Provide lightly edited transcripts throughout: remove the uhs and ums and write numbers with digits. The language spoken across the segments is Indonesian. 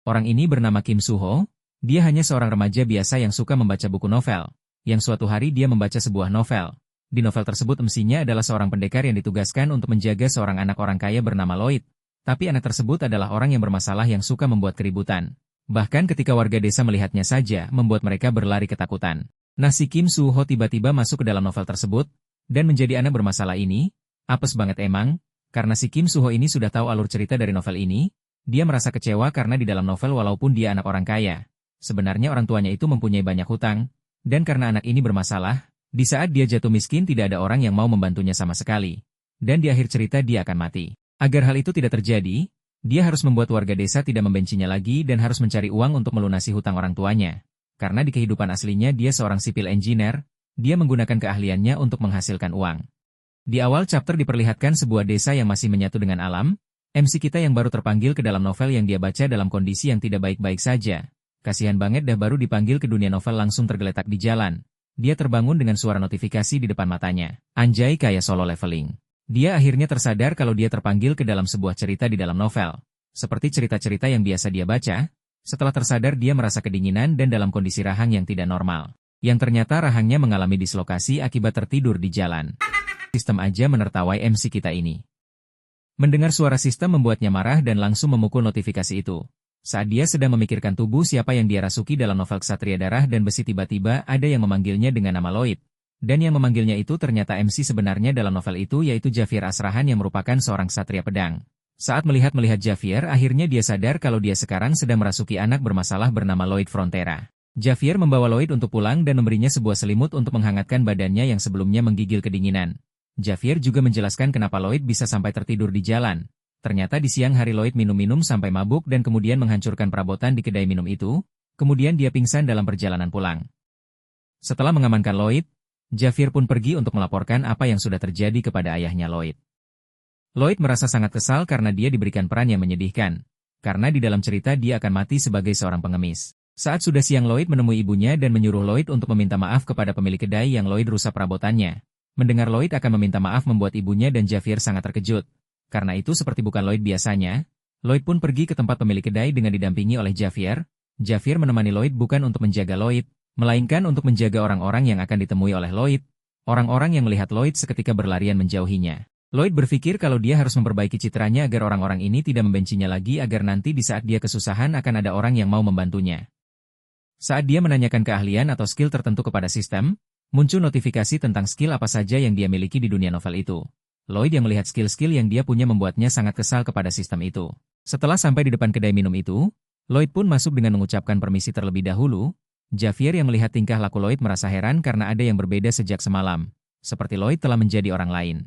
Orang ini bernama Kim Suho, dia hanya seorang remaja biasa yang suka membaca buku novel. Yang suatu hari dia membaca sebuah novel. Di novel tersebut MC-nya adalah seorang pendekar yang ditugaskan untuk menjaga seorang anak orang kaya bernama Lloyd. Tapi anak tersebut adalah orang yang bermasalah yang suka membuat keributan. Bahkan ketika warga desa melihatnya saja, membuat mereka berlari ketakutan. Nah, si Kim Suho tiba-tiba masuk ke dalam novel tersebut, dan menjadi anak bermasalah ini. Apes banget emang, karena si Kim Suho ini sudah tahu alur cerita dari novel ini, dia merasa kecewa karena di dalam novel walaupun dia anak orang kaya, sebenarnya orang tuanya itu mempunyai banyak hutang, dan karena anak ini bermasalah, di saat dia jatuh miskin tidak ada orang yang mau membantunya sama sekali. Dan di akhir cerita dia akan mati. Agar hal itu tidak terjadi, dia harus membuat warga desa tidak membencinya lagi dan harus mencari uang untuk melunasi hutang orang tuanya. Karena di kehidupan aslinya dia seorang civil engineer, dia menggunakan keahliannya untuk menghasilkan uang. Di awal chapter diperlihatkan sebuah desa yang masih menyatu dengan alam. MC kita yang baru terpanggil ke dalam novel yang dia baca dalam kondisi yang tidak baik-baik saja. Kasihan banget dah baru dipanggil ke dunia novel langsung tergeletak di jalan. Dia terbangun dengan suara notifikasi di depan matanya. Anjay kayak solo leveling. Dia akhirnya tersadar kalau dia terpanggil ke dalam sebuah cerita di dalam novel. Seperti cerita-cerita yang biasa dia baca, setelah tersadar dia merasa kedinginan dan dalam kondisi rahang yang tidak normal. Yang ternyata rahangnya mengalami dislokasi akibat tertidur di jalan. Sistem aja menertawai MC kita ini. Mendengar suara sistem membuatnya marah dan langsung memukul notifikasi itu. Saat dia sedang memikirkan tubuh siapa yang dia rasuki dalam novel Ksatria Darah dan Besi tiba-tiba ada yang memanggilnya dengan nama Lloyd. Dan yang memanggilnya itu ternyata MC sebenarnya dalam novel itu yaitu Javier Asrahan yang merupakan seorang ksatria pedang. Saat melihat Javier akhirnya dia sadar kalau dia sekarang sedang merasuki anak bermasalah bernama Lloyd Frontera. Javier membawa Lloyd untuk pulang dan memberinya sebuah selimut untuk menghangatkan badannya yang sebelumnya menggigil kedinginan. Javier juga menjelaskan kenapa Lloyd bisa sampai tertidur di jalan. Ternyata di siang hari Lloyd minum-minum sampai mabuk dan kemudian menghancurkan perabotan di kedai minum itu, kemudian dia pingsan dalam perjalanan pulang. Setelah mengamankan Lloyd, Javier pun pergi untuk melaporkan apa yang sudah terjadi kepada ayahnya Lloyd. Lloyd merasa sangat kesal karena dia diberikan peran yang menyedihkan, karena di dalam cerita dia akan mati sebagai seorang pengemis. Saat sudah siang Lloyd menemui ibunya dan menyuruh Lloyd untuk meminta maaf kepada pemilik kedai yang Lloyd rusak perabotannya. Mendengar Lloyd akan meminta maaf membuat ibunya dan Javier sangat terkejut. Karena itu seperti bukan Lloyd biasanya, Lloyd pun pergi ke tempat pemilik kedai dengan didampingi oleh Javier. Javier menemani Lloyd bukan untuk menjaga Lloyd, melainkan untuk menjaga orang-orang yang akan ditemui oleh Lloyd. Orang-orang yang melihat Lloyd seketika berlarian menjauhinya. Lloyd berpikir kalau dia harus memperbaiki citranya agar orang-orang ini tidak membencinya lagi agar nanti di saat dia kesusahan akan ada orang yang mau membantunya. Saat dia menanyakan keahlian atau skill tertentu kepada sistem, muncul notifikasi tentang skill apa saja yang dia miliki di dunia novel itu. Lloyd yang melihat skill-skill yang dia punya membuatnya sangat kesal kepada sistem itu. Setelah sampai di depan kedai minum itu, Lloyd pun masuk dengan mengucapkan permisi terlebih dahulu. Javier yang melihat tingkah laku Lloyd merasa heran karena ada yang berbeda sejak semalam. Seperti Lloyd telah menjadi orang lain.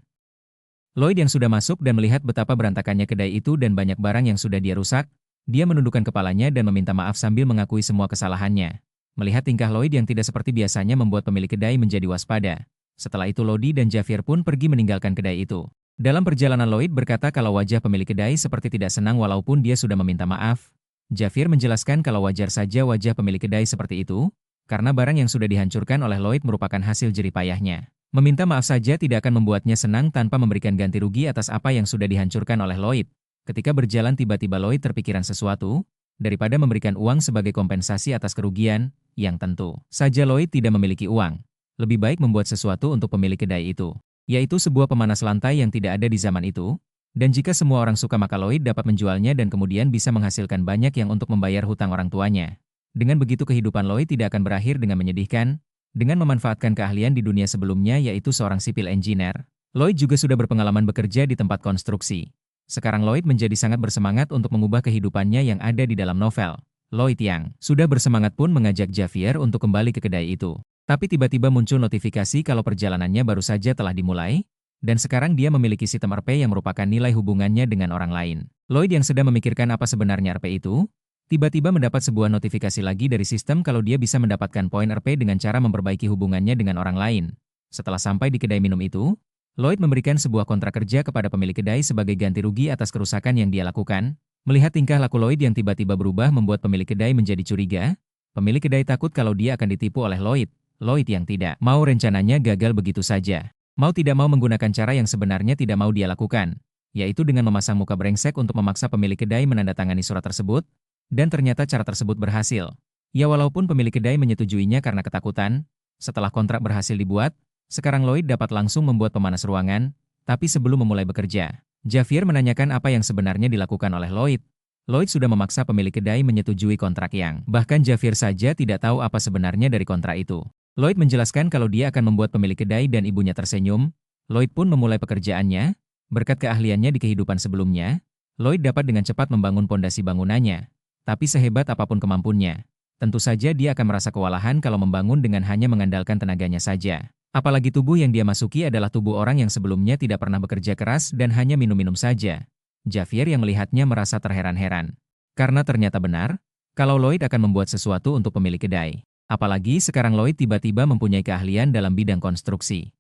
Lloyd yang sudah masuk dan melihat betapa berantakannya kedai itu dan banyak barang yang sudah dia rusak, dia menundukkan kepalanya dan meminta maaf sambil mengakui semua kesalahannya. Melihat tingkah Lloyd yang tidak seperti biasanya membuat pemilik kedai menjadi waspada. Setelah itu Lodi dan Javier pun pergi meninggalkan kedai itu. Dalam perjalanan Lloyd berkata kalau wajah pemilik kedai seperti tidak senang walaupun dia sudah meminta maaf. Javier menjelaskan kalau wajar saja wajah pemilik kedai seperti itu, karena barang yang sudah dihancurkan oleh Lloyd merupakan hasil jerih payahnya. Meminta maaf saja tidak akan membuatnya senang tanpa memberikan ganti rugi atas apa yang sudah dihancurkan oleh Lloyd. Ketika berjalan tiba-tiba Lloyd terpikiran sesuatu, daripada memberikan uang sebagai kompensasi atas kerugian, yang tentu saja Lloyd tidak memiliki uang. Lebih baik membuat sesuatu untuk pemilik kedai itu, yaitu sebuah pemanas lantai yang tidak ada di zaman itu, dan jika semua orang suka maka Lloyd dapat menjualnya dan kemudian bisa menghasilkan banyak yang untuk membayar hutang orang tuanya. Dengan begitu kehidupan Lloyd tidak akan berakhir dengan menyedihkan, dengan memanfaatkan keahlian di dunia sebelumnya yaitu seorang civil engineer. Lloyd juga sudah berpengalaman bekerja di tempat konstruksi. Sekarang Lloyd menjadi sangat bersemangat untuk mengubah kehidupannya yang ada di dalam novel. Lloyd yang sudah bersemangat pun mengajak Javier untuk kembali ke kedai itu. Tapi tiba-tiba muncul notifikasi kalau perjalanannya baru saja telah dimulai, dan sekarang dia memiliki sistem RP yang merupakan nilai hubungannya dengan orang lain. Lloyd yang sedang memikirkan apa sebenarnya RP itu, tiba-tiba mendapat sebuah notifikasi lagi dari sistem kalau dia bisa mendapatkan poin RP dengan cara memperbaiki hubungannya dengan orang lain. Setelah sampai di kedai minum itu, Lloyd memberikan sebuah kontrak kerja kepada pemilik kedai sebagai ganti rugi atas kerusakan yang dia lakukan. Melihat tingkah laku Lloyd yang tiba-tiba berubah membuat pemilik kedai menjadi curiga. Pemilik kedai takut kalau dia akan ditipu oleh Lloyd. Lloyd yang tidak mau rencananya gagal begitu saja. Mau tidak mau menggunakan cara yang sebenarnya tidak mau dia lakukan, yaitu dengan memasang muka brengsek untuk memaksa pemilik kedai menandatangani surat tersebut. Dan ternyata cara tersebut berhasil. Ya walaupun pemilik kedai menyetujuinya karena ketakutan, setelah kontrak berhasil dibuat, sekarang Lloyd dapat langsung membuat pemanas ruangan, tapi sebelum memulai bekerja, Javier menanyakan apa yang sebenarnya dilakukan oleh Lloyd. Lloyd sudah memaksa pemilik kedai menyetujui kontrak yang bahkan Javier saja tidak tahu apa sebenarnya dari kontrak itu. Lloyd menjelaskan kalau dia akan membuat pemilik kedai dan ibunya tersenyum. Lloyd pun memulai pekerjaannya. Berkat keahliannya di kehidupan sebelumnya, Lloyd dapat dengan cepat membangun pondasi bangunannya. Tapi sehebat apapun kemampuannya, tentu saja dia akan merasa kewalahan kalau membangun dengan hanya mengandalkan tenaganya saja. Apalagi tubuh yang dia masuki adalah tubuh orang yang sebelumnya tidak pernah bekerja keras dan hanya minum-minum saja. Javier yang melihatnya merasa terheran-heran. Karena ternyata benar, kalau Lloyd akan membuat sesuatu untuk pemilik kedai. Apalagi sekarang Lloyd tiba-tiba mempunyai keahlian dalam bidang konstruksi.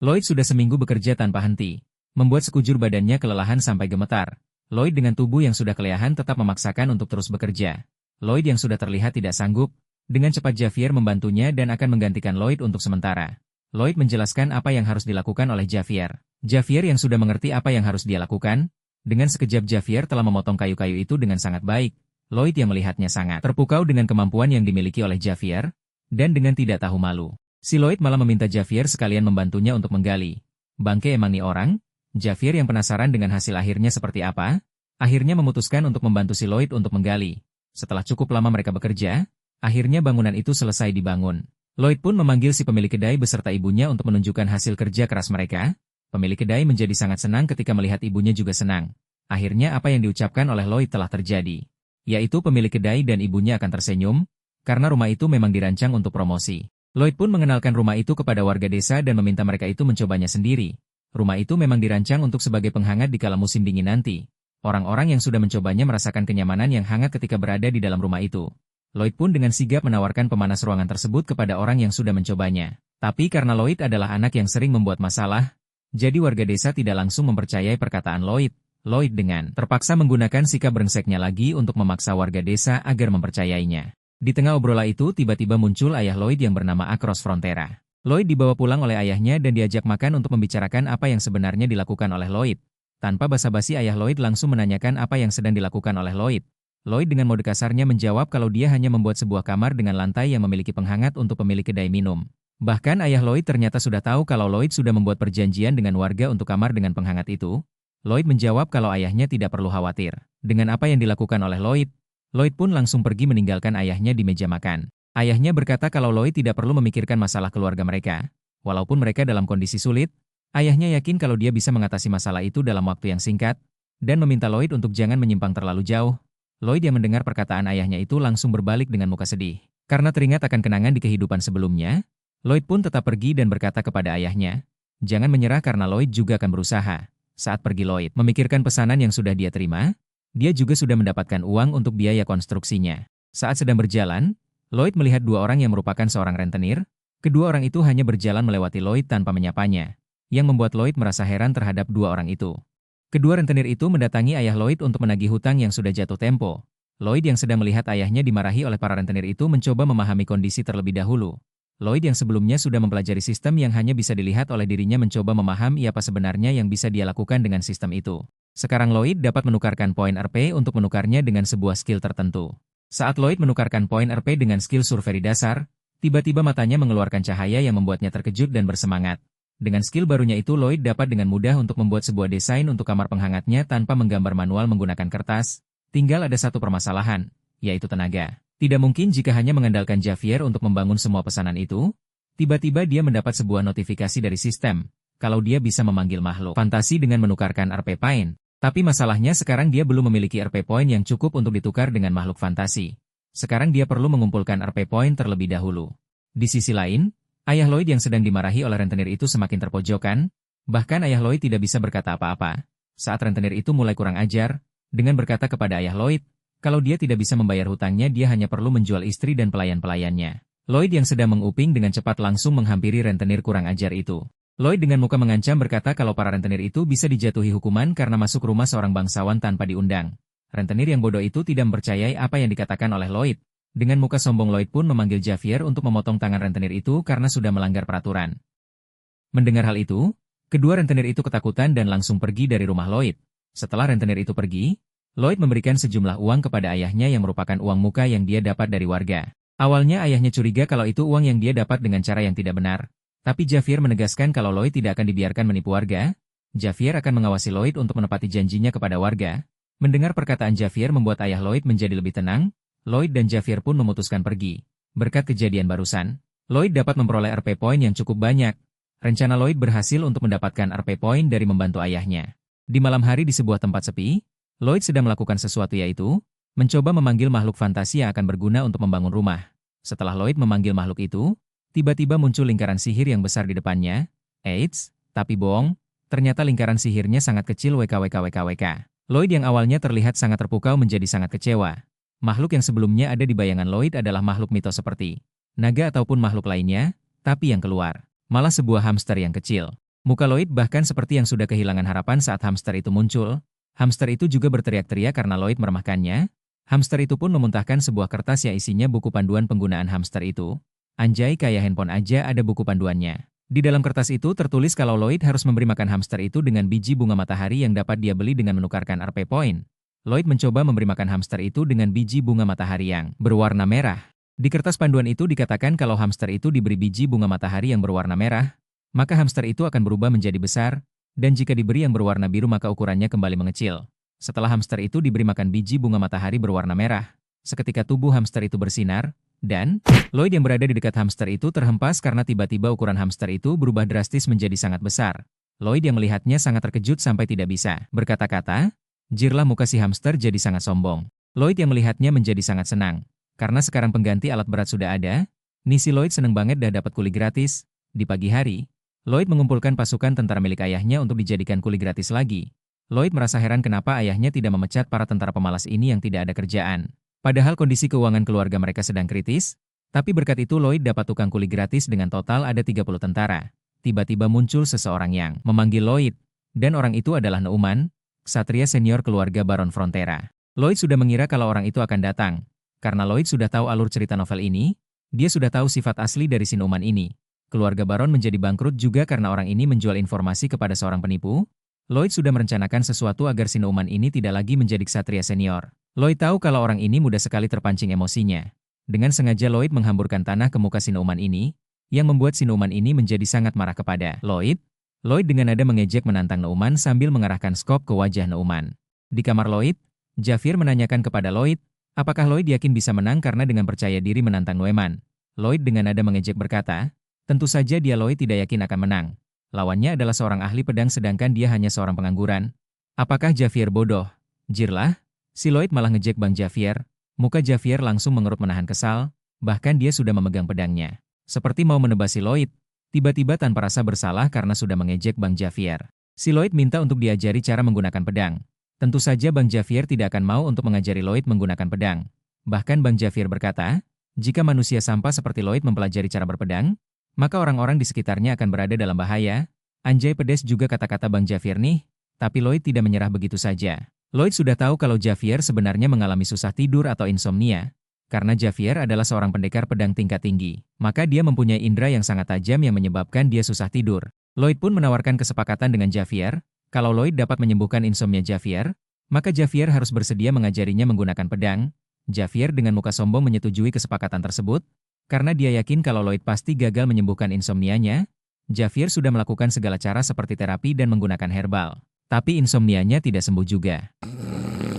Lloyd sudah seminggu bekerja tanpa henti, membuat sekujur badannya kelelahan sampai gemetar. Lloyd dengan tubuh yang sudah kelelahan tetap memaksakan untuk terus bekerja. Lloyd yang sudah terlihat tidak sanggup, dengan cepat Javier membantunya dan akan menggantikan Lloyd untuk sementara. Lloyd menjelaskan apa yang harus dilakukan oleh Javier. Javier yang sudah mengerti apa yang harus dia lakukan, dengan sekejap Javier telah memotong kayu-kayu itu dengan sangat baik. Lloyd yang melihatnya sangat terpukau dengan kemampuan yang dimiliki oleh Javier, dan dengan tidak tahu malu, si Lloyd malah meminta Javier sekalian membantunya untuk menggali. Bangke emang nih orang? Javier yang penasaran dengan hasil akhirnya seperti apa, akhirnya memutuskan untuk membantu si Lloyd untuk menggali. Setelah cukup lama mereka bekerja, akhirnya bangunan itu selesai dibangun. Lloyd pun memanggil si pemilik kedai beserta ibunya untuk menunjukkan hasil kerja keras mereka. Pemilik kedai menjadi sangat senang ketika melihat ibunya juga senang. Akhirnya apa yang diucapkan oleh Lloyd telah terjadi. Yaitu pemilik kedai dan ibunya akan tersenyum, karena rumah itu memang dirancang untuk promosi. Lloyd pun mengenalkan rumah itu kepada warga desa dan meminta mereka itu mencobanya sendiri. Rumah itu memang dirancang untuk sebagai penghangat di kala musim dingin nanti. Orang-orang yang sudah mencobanya merasakan kenyamanan yang hangat ketika berada di dalam rumah itu. Lloyd pun dengan sigap menawarkan pemanas ruangan tersebut kepada orang yang sudah mencobanya. Tapi karena Lloyd adalah anak yang sering membuat masalah, jadi warga desa tidak langsung mempercayai perkataan Lloyd. Lloyd dengan terpaksa menggunakan sikap brengseknya lagi untuk memaksa warga desa agar mempercayainya. Di tengah obrolan itu tiba-tiba muncul ayah Lloyd yang bernama Across Frontera. Lloyd dibawa pulang oleh ayahnya dan diajak makan untuk membicarakan apa yang sebenarnya dilakukan oleh Lloyd. Tanpa basa-basi ayah Lloyd langsung menanyakan apa yang sedang dilakukan oleh Lloyd. Lloyd dengan mode kasarnya menjawab kalau dia hanya membuat sebuah kamar dengan lantai yang memiliki penghangat untuk pemilik kedai minum. Bahkan ayah Lloyd ternyata sudah tahu kalau Lloyd sudah membuat perjanjian dengan warga untuk kamar dengan penghangat itu. Lloyd menjawab kalau ayahnya tidak perlu khawatir dengan apa yang dilakukan oleh Lloyd. Lloyd pun langsung pergi meninggalkan ayahnya di meja makan. Ayahnya berkata kalau Lloyd tidak perlu memikirkan masalah keluarga mereka. Walaupun mereka dalam kondisi sulit, ayahnya yakin kalau dia bisa mengatasi masalah itu dalam waktu yang singkat, dan meminta Lloyd untuk jangan menyimpang terlalu jauh. Lloyd yang mendengar perkataan ayahnya itu langsung berbalik dengan muka sedih. Karena teringat akan kenangan di kehidupan sebelumnya, Lloyd pun tetap pergi dan berkata kepada ayahnya, jangan menyerah karena Lloyd juga akan berusaha. Saat pergi Lloyd memikirkan pesanan yang sudah dia terima, dia juga sudah mendapatkan uang untuk biaya konstruksinya. Saat sedang berjalan, Lloyd melihat dua orang yang merupakan seorang rentenir. Kedua orang itu hanya berjalan melewati Lloyd tanpa menyapanya, yang membuat Lloyd merasa heran terhadap dua orang itu. Kedua rentenir itu mendatangi ayah Lloyd untuk menagih hutang yang sudah jatuh tempo. Lloyd yang sedang melihat ayahnya dimarahi oleh para rentenir itu mencoba memahami kondisi terlebih dahulu. Lloyd yang sebelumnya sudah mempelajari sistem yang hanya bisa dilihat oleh dirinya mencoba memahami apa sebenarnya yang bisa dia lakukan dengan sistem itu. Sekarang Lloyd dapat menukarkan poin RP untuk menukarnya dengan sebuah skill tertentu. Saat Lloyd menukarkan poin RP dengan skill survei dasar, tiba-tiba matanya mengeluarkan cahaya yang membuatnya terkejut dan bersemangat. Dengan skill barunya itu Lloyd dapat dengan mudah untuk membuat sebuah desain untuk kamar penghangatnya tanpa menggambar manual menggunakan kertas. Tinggal ada satu permasalahan, yaitu tenaga. Tidak mungkin jika hanya mengandalkan Javier untuk membangun semua pesanan itu. Tiba-tiba dia mendapat sebuah notifikasi dari sistem, kalau dia bisa memanggil makhluk fantasi dengan menukarkan RP Point. Tapi masalahnya sekarang dia belum memiliki RP Point yang cukup untuk ditukar dengan makhluk fantasi. Sekarang dia perlu mengumpulkan RP Point terlebih dahulu. Di sisi lain, ayah Lloyd yang sedang dimarahi oleh rentenir itu semakin terpojokan, bahkan ayah Lloyd tidak bisa berkata apa-apa. Saat rentenir itu mulai kurang ajar, dengan berkata kepada ayah Lloyd, kalau dia tidak bisa membayar hutangnya dia hanya perlu menjual istri dan pelayan-pelayannya. Lloyd yang sedang menguping dengan cepat langsung menghampiri rentenir kurang ajar itu. Lloyd dengan muka mengancam berkata kalau para rentenir itu bisa dijatuhi hukuman karena masuk rumah seorang bangsawan tanpa diundang. Rentenir yang bodoh itu tidak mempercayai apa yang dikatakan oleh Lloyd. Dengan muka sombong Lloyd pun memanggil Javier untuk memotong tangan rentenir itu karena sudah melanggar peraturan. Mendengar hal itu, kedua rentenir itu ketakutan dan langsung pergi dari rumah Lloyd. Setelah rentenir itu pergi, Lloyd memberikan sejumlah uang kepada ayahnya yang merupakan uang muka yang dia dapat dari warga. Awalnya ayahnya curiga kalau itu uang yang dia dapat dengan cara yang tidak benar. Tapi Javier menegaskan kalau Lloyd tidak akan dibiarkan menipu warga. Javier akan mengawasi Lloyd untuk menepati janjinya kepada warga. Mendengar perkataan Javier membuat ayah Lloyd menjadi lebih tenang. Lloyd dan Javier pun memutuskan pergi. Berkat kejadian barusan, Lloyd dapat memperoleh RP Point yang cukup banyak. Rencana Lloyd berhasil untuk mendapatkan RP Point dari membantu ayahnya. Di malam hari di sebuah tempat sepi, Lloyd sedang melakukan sesuatu yaitu mencoba memanggil makhluk fantasi yang akan berguna untuk membangun rumah. Setelah Lloyd memanggil makhluk itu, tiba-tiba muncul lingkaran sihir yang besar di depannya. Eits, tapi bohong, ternyata lingkaran sihirnya sangat kecil WKWKWKWK. Lloyd yang awalnya terlihat sangat terpukau menjadi sangat kecewa. Makhluk yang sebelumnya ada di bayangan Lloyd adalah makhluk mitos seperti naga ataupun makhluk lainnya, tapi yang keluar malah sebuah hamster yang kecil. Muka Lloyd bahkan seperti yang sudah kehilangan harapan saat hamster itu muncul. Hamster itu juga berteriak-teriak karena Lloyd meremehkannya. Hamster itu pun memuntahkan sebuah kertas yang isinya buku panduan penggunaan hamster itu. Anjay, kayak handphone aja ada buku panduannya. Di dalam kertas itu tertulis kalau Lloyd harus memberi makan hamster itu dengan biji bunga matahari yang dapat dia beli dengan menukarkan RP Point. Lloyd mencoba memberi makan hamster itu dengan biji bunga matahari yang berwarna merah. Di kertas panduan itu dikatakan kalau hamster itu diberi biji bunga matahari yang berwarna merah, maka hamster itu akan berubah menjadi besar, dan jika diberi yang berwarna biru maka ukurannya kembali mengecil. Setelah hamster itu diberi makan biji bunga matahari berwarna merah, seketika tubuh hamster itu bersinar, dan Lloyd yang berada di dekat hamster itu terhempas karena tiba-tiba ukuran hamster itu berubah drastis menjadi sangat besar. Lloyd yang melihatnya sangat terkejut sampai tidak bisa berkata-kata. Jirlah muka si hamster jadi sangat sombong. Lloyd yang melihatnya menjadi sangat senang. Karena sekarang pengganti alat berat sudah ada, si Lloyd seneng banget dah dapat kuli gratis. Di pagi hari, Lloyd mengumpulkan pasukan tentara milik ayahnya untuk dijadikan kuli gratis lagi. Lloyd merasa heran kenapa ayahnya tidak memecat para tentara pemalas ini yang tidak ada kerjaan. Padahal kondisi keuangan keluarga mereka sedang kritis, tapi berkat itu Lloyd dapat tukang kuli gratis dengan total ada 30 tentara. Tiba-tiba muncul seseorang yang memanggil Lloyd, dan orang itu adalah Neumann, ksatria senior keluarga Baron Frontera. Lloyd sudah mengira kalau orang itu akan datang. Karena Lloyd sudah tahu alur cerita novel ini, dia sudah tahu sifat asli dari si Neumann ini. Keluarga Baron menjadi bangkrut juga karena orang ini menjual informasi kepada seorang penipu. Lloyd sudah merencanakan sesuatu agar si Neumann ini tidak lagi menjadi ksatria senior. Lloyd tahu kalau orang ini mudah sekali terpancing emosinya. Dengan sengaja Lloyd menghamburkan tanah ke muka si Neumann ini, yang membuat si Neumann ini menjadi sangat marah kepada Lloyd. Lloyd dengan nada mengejek menantang Neumann sambil mengarahkan skop ke wajah Neumann. Di kamar Lloyd, Javier menanyakan kepada Lloyd, apakah Lloyd yakin bisa menang karena dengan percaya diri menantang Neumann. Lloyd dengan nada mengejek berkata, tentu saja dia Lloyd tidak yakin akan menang. Lawannya adalah seorang ahli pedang sedangkan dia hanya seorang pengangguran. Apakah Javier bodoh? Jirlah, si Lloyd malah ngejek Bang Javier. Muka Javier langsung mengerut menahan kesal, bahkan dia sudah memegang pedangnya. Seperti mau menebasi Lloyd. Tiba-tiba tanpa rasa bersalah karena sudah mengejek Bang Javier. Si Lloyd minta untuk diajari cara menggunakan pedang. Tentu saja Bang Javier tidak akan mau untuk mengajari Lloyd menggunakan pedang. Bahkan Bang Javier berkata, jika manusia sampah seperti Lloyd mempelajari cara berpedang, maka orang-orang di sekitarnya akan berada dalam bahaya. Anjay pedes juga kata-kata Bang Javier nih, tapi Lloyd tidak menyerah begitu saja. Lloyd sudah tahu kalau Javier sebenarnya mengalami susah tidur atau insomnia. Karena Javier adalah seorang pendekar pedang tingkat tinggi, maka dia mempunyai indera yang sangat tajam yang menyebabkan dia susah tidur. Lloyd pun menawarkan kesepakatan dengan Javier, kalau Lloyd dapat menyembuhkan insomnia Javier, maka Javier harus bersedia mengajarinya menggunakan pedang. Javier dengan muka sombong menyetujui kesepakatan tersebut, karena dia yakin kalau Lloyd pasti gagal menyembuhkan insomnianya. Javier sudah melakukan segala cara seperti terapi dan menggunakan herbal, tapi insomnianya tidak sembuh juga.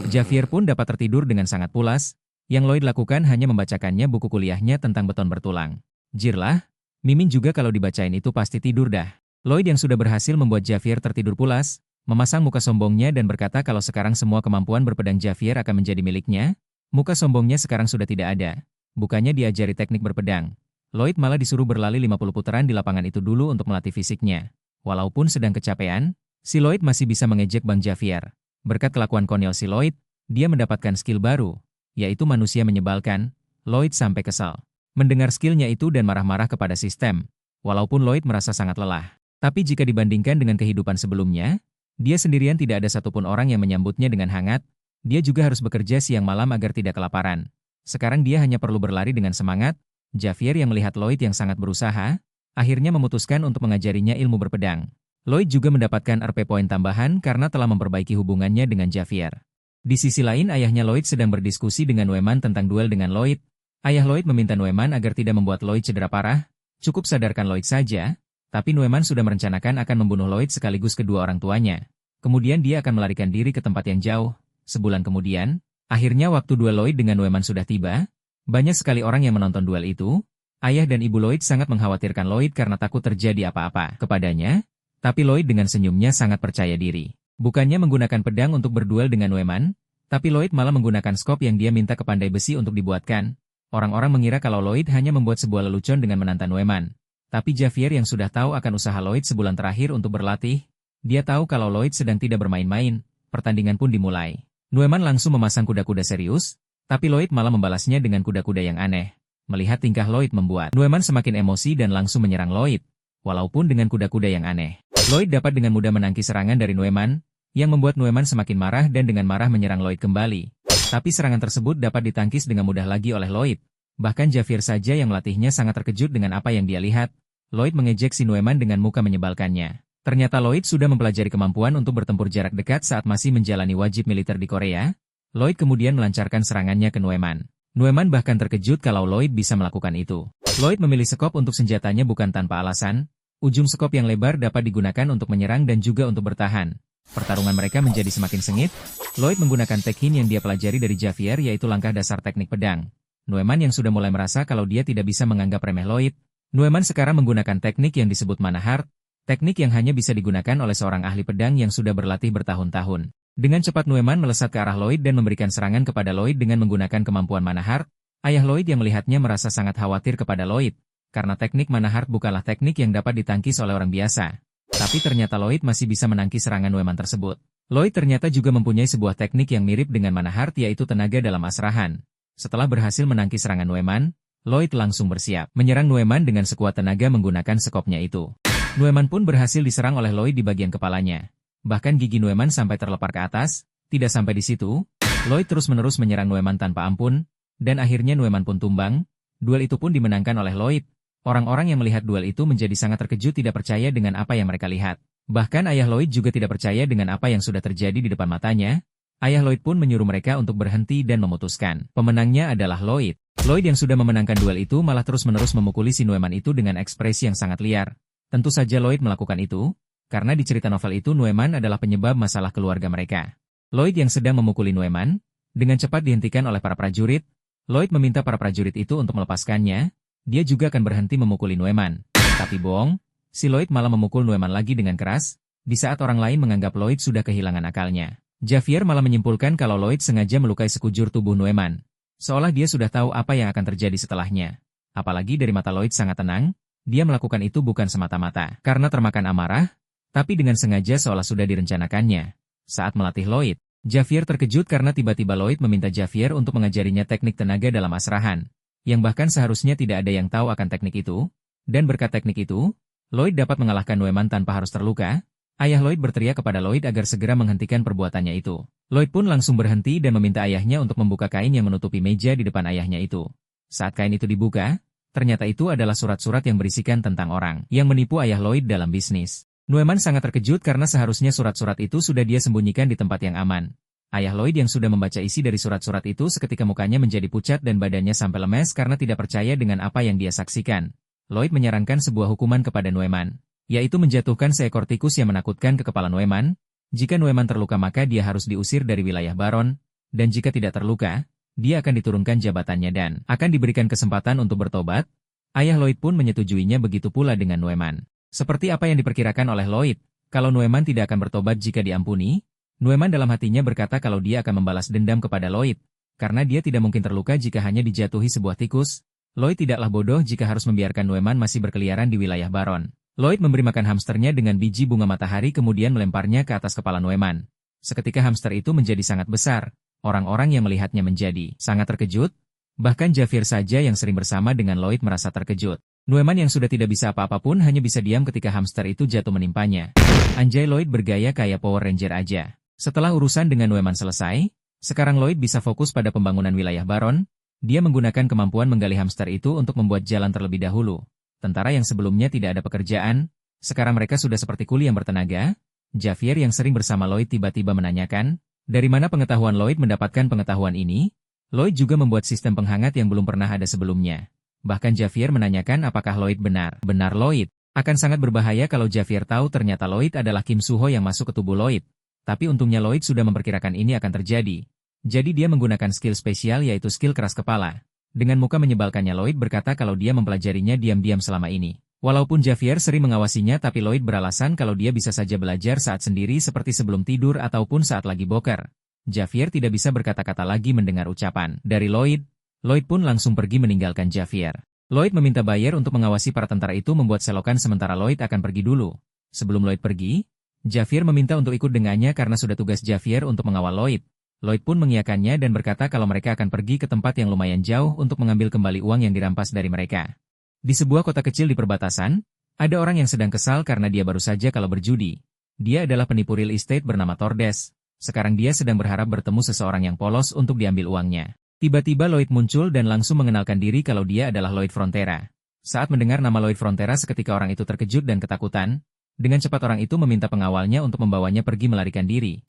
Javier pun dapat tertidur dengan sangat pulas. Yang Lloyd lakukan hanya membacakannya buku kuliahnya tentang beton bertulang. Jirlah, Mimin juga kalau dibacain itu pasti tidur dah. Lloyd yang sudah berhasil membuat Javier tertidur pulas, memasang muka sombongnya dan berkata kalau sekarang semua kemampuan berpedang Javier akan menjadi miliknya. Muka sombongnya sekarang sudah tidak ada. Bukannya diajari teknik berpedang. Lloyd malah disuruh berlari 50 putaran di lapangan itu dulu untuk melatih fisiknya. Walaupun sedang kecapean, si Lloyd masih bisa mengejek Bang Javier. Berkat kelakuan konyol si Lloyd, dia mendapatkan skill baru, yaitu manusia menyebalkan. Lloyd sampai kesal mendengar skillnya itu dan marah-marah kepada sistem. Walaupun Lloyd merasa sangat lelah, tapi jika dibandingkan dengan kehidupan sebelumnya, dia sendirian tidak ada satupun orang yang menyambutnya dengan hangat. Dia juga harus bekerja siang malam agar tidak kelaparan. Sekarang dia hanya perlu berlari dengan semangat. Javier yang melihat Lloyd yang sangat berusaha, akhirnya memutuskan untuk mengajarinya ilmu berpedang. Lloyd juga mendapatkan RP Point tambahan karena telah memperbaiki hubungannya dengan Javier. Di sisi lain ayahnya Lloyd sedang berdiskusi dengan Neumann tentang duel dengan Lloyd. Ayah Lloyd meminta Neumann agar tidak membuat Lloyd cedera parah, cukup sadarkan Lloyd saja, tapi Neumann sudah merencanakan akan membunuh Lloyd sekaligus kedua orang tuanya. Kemudian dia akan melarikan diri ke tempat yang jauh. Sebulan kemudian, akhirnya waktu duel Lloyd dengan Neumann sudah tiba. Banyak sekali orang yang menonton duel itu. Ayah dan ibu Lloyd sangat mengkhawatirkan Lloyd karena takut terjadi apa-apa kepadanya, tapi Lloyd dengan senyumnya sangat percaya diri. Bukannya menggunakan pedang untuk berduel dengan Neumann, tapi Lloyd malah menggunakan skop yang dia minta ke pandai besi untuk dibuatkan. Orang-orang mengira kalau Lloyd hanya membuat sebuah lelucon dengan menantang Neumann. Tapi Javier yang sudah tahu akan usaha Lloyd sebulan terakhir untuk berlatih, dia tahu kalau Lloyd sedang tidak bermain-main, pertandingan pun dimulai. Neumann langsung memasang kuda-kuda serius, tapi Lloyd malah membalasnya dengan kuda-kuda yang aneh. Melihat tingkah Lloyd membuat Neumann semakin emosi dan langsung menyerang Lloyd, walaupun dengan kuda-kuda yang aneh. Lloyd dapat dengan mudah menangkis serangan dari Neumann, yang membuat Neumann semakin marah dan dengan marah menyerang Lloyd kembali. Tapi serangan tersebut dapat ditangkis dengan mudah lagi oleh Lloyd. Bahkan Javier saja yang melatihnya sangat terkejut dengan apa yang dia lihat. Lloyd mengejek si Neumann dengan muka menyebalkannya. Ternyata Lloyd sudah mempelajari kemampuan untuk bertempur jarak dekat saat masih menjalani wajib militer di Korea. Lloyd kemudian melancarkan serangannya ke Neumann. Neumann bahkan terkejut kalau Lloyd bisa melakukan itu. Lloyd memilih sekop untuk senjatanya bukan tanpa alasan. Ujung sekop yang lebar dapat digunakan untuk menyerang dan juga untuk bertahan. Pertarungan mereka menjadi semakin sengit. Lloyd menggunakan teknik yang dia pelajari dari Javier yaitu langkah dasar teknik pedang. Neumann yang sudah mulai merasa kalau dia tidak bisa menganggap remeh Lloyd. Neumann sekarang menggunakan teknik yang disebut Manahart. Teknik yang hanya bisa digunakan oleh seorang ahli pedang yang sudah berlatih bertahun-tahun. Dengan cepat Neumann melesat ke arah Lloyd dan memberikan serangan kepada Lloyd dengan menggunakan kemampuan Manahart. Ayah Lloyd yang melihatnya merasa sangat khawatir kepada Lloyd, karena teknik Manahart bukanlah teknik yang dapat ditangkis oleh orang biasa. Tapi ternyata Lloyd masih bisa menangkis serangan Neumann tersebut. Lloyd ternyata juga mempunyai sebuah teknik yang mirip dengan Manahart yaitu tenaga dalam asrahan. Setelah berhasil menangkis serangan Neumann, Lloyd langsung bersiap menyerang Neumann dengan sekuat tenaga menggunakan sekopnya itu. Neumann pun berhasil diserang oleh Lloyd di bagian kepalanya. Bahkan gigi Neumann sampai terlepar ke atas. Tidak sampai di situ, Lloyd terus-menerus menyerang Neumann tanpa ampun, dan akhirnya Neumann pun tumbang. Duel itu pun dimenangkan oleh Lloyd. Orang-orang yang melihat duel itu menjadi sangat terkejut tidak percaya dengan apa yang mereka lihat. Bahkan ayah Lloyd juga tidak percaya dengan apa yang sudah terjadi di depan matanya. Ayah Lloyd pun menyuruh mereka untuk berhenti dan memutuskan. Pemenangnya adalah Lloyd. Lloyd yang sudah memenangkan duel itu malah terus-menerus memukuli si Neumann itu dengan ekspresi yang sangat liar. Tentu saja Lloyd melakukan itu, karena di cerita novel itu Neumann adalah penyebab masalah keluarga mereka. Lloyd yang sedang memukuli Neumann, dengan cepat dihentikan oleh para prajurit. Lloyd meminta para prajurit itu untuk melepaskannya. Dia juga akan berhenti memukuli Neumann. Tapi bohong, si Lloyd malah memukul Neumann lagi dengan keras, di saat orang lain menganggap Lloyd sudah kehilangan akalnya. Javier malah menyimpulkan kalau Lloyd sengaja melukai sekujur tubuh Neumann, seolah dia sudah tahu apa yang akan terjadi setelahnya. Apalagi dari mata Lloyd sangat tenang, dia melakukan itu bukan semata-mata karena termakan amarah, tapi dengan sengaja seolah sudah direncanakannya. Saat melatih Lloyd, Javier terkejut karena tiba-tiba Lloyd meminta Javier untuk mengajarinya teknik tenaga dalam asrahan, yang bahkan seharusnya tidak ada yang tahu akan teknik itu, dan berkat teknik itu, Lloyd dapat mengalahkan Neumann tanpa harus terluka. Ayah Lloyd berteriak kepada Lloyd agar segera menghentikan perbuatannya itu. Lloyd pun langsung berhenti dan meminta ayahnya untuk membuka kain yang menutupi meja di depan ayahnya itu. Saat kain itu dibuka, ternyata itu adalah surat-surat yang berisikan tentang orang yang menipu ayah Lloyd dalam bisnis. Neumann sangat terkejut karena seharusnya surat-surat itu sudah dia sembunyikan di tempat yang aman. Ayah Lloyd yang sudah membaca isi dari surat-surat itu seketika mukanya menjadi pucat dan badannya sampai lemes karena tidak percaya dengan apa yang dia saksikan. Lloyd menyarankan sebuah hukuman kepada Neumann, yaitu menjatuhkan seekor tikus yang menakutkan ke kepala Neumann. Jika Neumann terluka maka dia harus diusir dari wilayah Baron, dan jika tidak terluka, dia akan diturunkan jabatannya dan akan diberikan kesempatan untuk bertobat. Ayah Lloyd pun menyetujuinya, begitu pula dengan Neumann. Seperti apa yang diperkirakan oleh Lloyd, kalau Neumann tidak akan bertobat jika diampuni, Neumann dalam hatinya berkata kalau dia akan membalas dendam kepada Lloyd, karena dia tidak mungkin terluka jika hanya dijatuhi sebuah tikus. Lloyd tidaklah bodoh jika harus membiarkan Neumann masih berkeliaran di wilayah Baron. Lloyd memberi makan hamsternya dengan biji bunga matahari kemudian melemparnya ke atas kepala Neumann. Seketika hamster itu menjadi sangat besar, orang-orang yang melihatnya menjadi sangat terkejut, bahkan Javier saja yang sering bersama dengan Lloyd merasa terkejut. Neumann yang sudah tidak bisa apa-apa pun hanya bisa diam ketika hamster itu jatuh menimpanya. Anjay, Lloyd bergaya kayak Power Ranger aja. Setelah urusan dengan Neumann selesai, sekarang Lloyd bisa fokus pada pembangunan wilayah Baron. Dia menggunakan kemampuan menggali hamster itu untuk membuat jalan terlebih dahulu. Tentara yang sebelumnya tidak ada pekerjaan, sekarang mereka sudah seperti kuli yang bertenaga. Javier yang sering bersama Lloyd tiba-tiba menanyakan, Dari mana pengetahuan Lloyd mendapatkan pengetahuan ini? Lloyd juga membuat sistem penghangat yang belum pernah ada sebelumnya. Bahkan Javier menanyakan apakah Lloyd benar. Benar Lloyd. Akan sangat berbahaya kalau Javier tahu ternyata Lloyd adalah Kim Suho yang masuk ke tubuh Lloyd. Tapi untungnya Lloyd sudah memperkirakan ini akan terjadi. Jadi dia menggunakan skill spesial yaitu skill keras kepala. Dengan muka menyebalkannya Lloyd berkata kalau dia mempelajarinya diam-diam selama ini. Walaupun Javier sering mengawasinya tapi Lloyd beralasan kalau dia bisa saja belajar saat sendiri seperti sebelum tidur ataupun saat lagi boker. Javier tidak bisa berkata-kata lagi mendengar ucapan dari Lloyd. Lloyd pun langsung pergi meninggalkan Javier. Lloyd meminta Bayer untuk mengawasi para tentara itu membuat selokan sementara Lloyd akan pergi dulu. Sebelum Lloyd pergi, Javier meminta untuk ikut dengannya karena sudah tugas Javier untuk mengawal Lloyd. Lloyd pun mengiyakannya dan berkata kalau mereka akan pergi ke tempat yang lumayan jauh untuk mengambil kembali uang yang dirampas dari mereka. Di sebuah kota kecil di perbatasan, ada orang yang sedang kesal karena dia baru saja kalau berjudi. Dia adalah penipu real estate bernama Tordes. Sekarang dia sedang berharap bertemu seseorang yang polos untuk diambil uangnya. Tiba-tiba Lloyd muncul dan langsung mengenalkan diri kalau dia adalah Lloyd Frontera. Saat mendengar nama Lloyd Frontera seketika orang itu terkejut dan ketakutan. Dengan cepat orang itu meminta pengawalnya untuk membawanya pergi melarikan diri.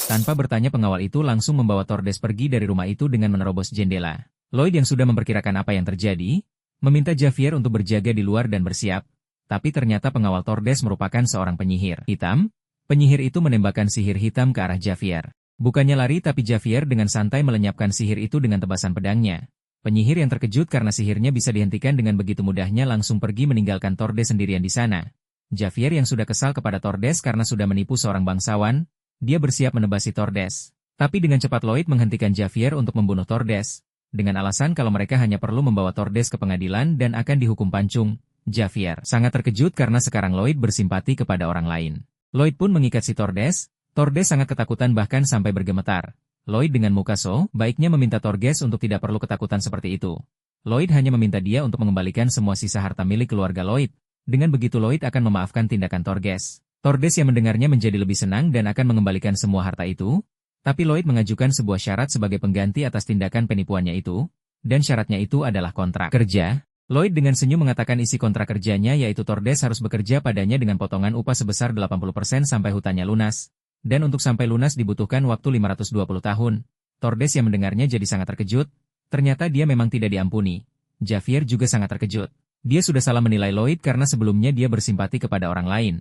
Tanpa bertanya pengawal itu langsung membawa Tordes pergi dari rumah itu dengan menerobos jendela. Lloyd yang sudah memperkirakan apa yang terjadi, meminta Javier untuk berjaga di luar dan bersiap. Tapi ternyata pengawal Tordes merupakan seorang penyihir hitam. Penyihir itu menembakkan sihir hitam ke arah Javier. Bukannya lari tapi Javier dengan santai melenyapkan sihir itu dengan tebasan pedangnya. Penyihir yang terkejut karena sihirnya bisa dihentikan dengan begitu mudahnya langsung pergi meninggalkan Tordes sendirian di sana. Javier yang sudah kesal kepada Tordes karena sudah menipu seorang bangsawan, dia bersiap menebasi Tordes. Tapi dengan cepat Lloyd menghentikan Javier untuk membunuh Tordes. Dengan alasan kalau mereka hanya perlu membawa Tordes ke pengadilan dan akan dihukum pancung. Javier sangat terkejut karena sekarang Lloyd bersimpati kepada orang lain. Lloyd pun mengikat si Tordes. Tordes sangat ketakutan bahkan sampai bergemetar. Lloyd dengan muka baiknya meminta Tordes untuk tidak perlu ketakutan seperti itu. Lloyd hanya meminta dia untuk mengembalikan semua sisa harta milik keluarga Lloyd. Dengan begitu Lloyd akan memaafkan tindakan Tordes. Tordes yang mendengarnya menjadi lebih senang dan akan mengembalikan semua harta itu. Tapi Lloyd mengajukan sebuah syarat sebagai pengganti atas tindakan penipuannya itu. Dan syaratnya itu adalah kontrak kerja. Lloyd dengan senyum mengatakan isi kontrak kerjanya yaitu Tordes harus bekerja padanya dengan potongan upah sebesar 80% sampai hutannya lunas. Dan untuk sampai lunas dibutuhkan waktu 520 tahun. Tordes yang mendengarnya jadi sangat terkejut. Ternyata dia memang tidak diampuni. Javier juga sangat terkejut. Dia sudah salah menilai Lloyd karena sebelumnya dia bersimpati kepada orang lain.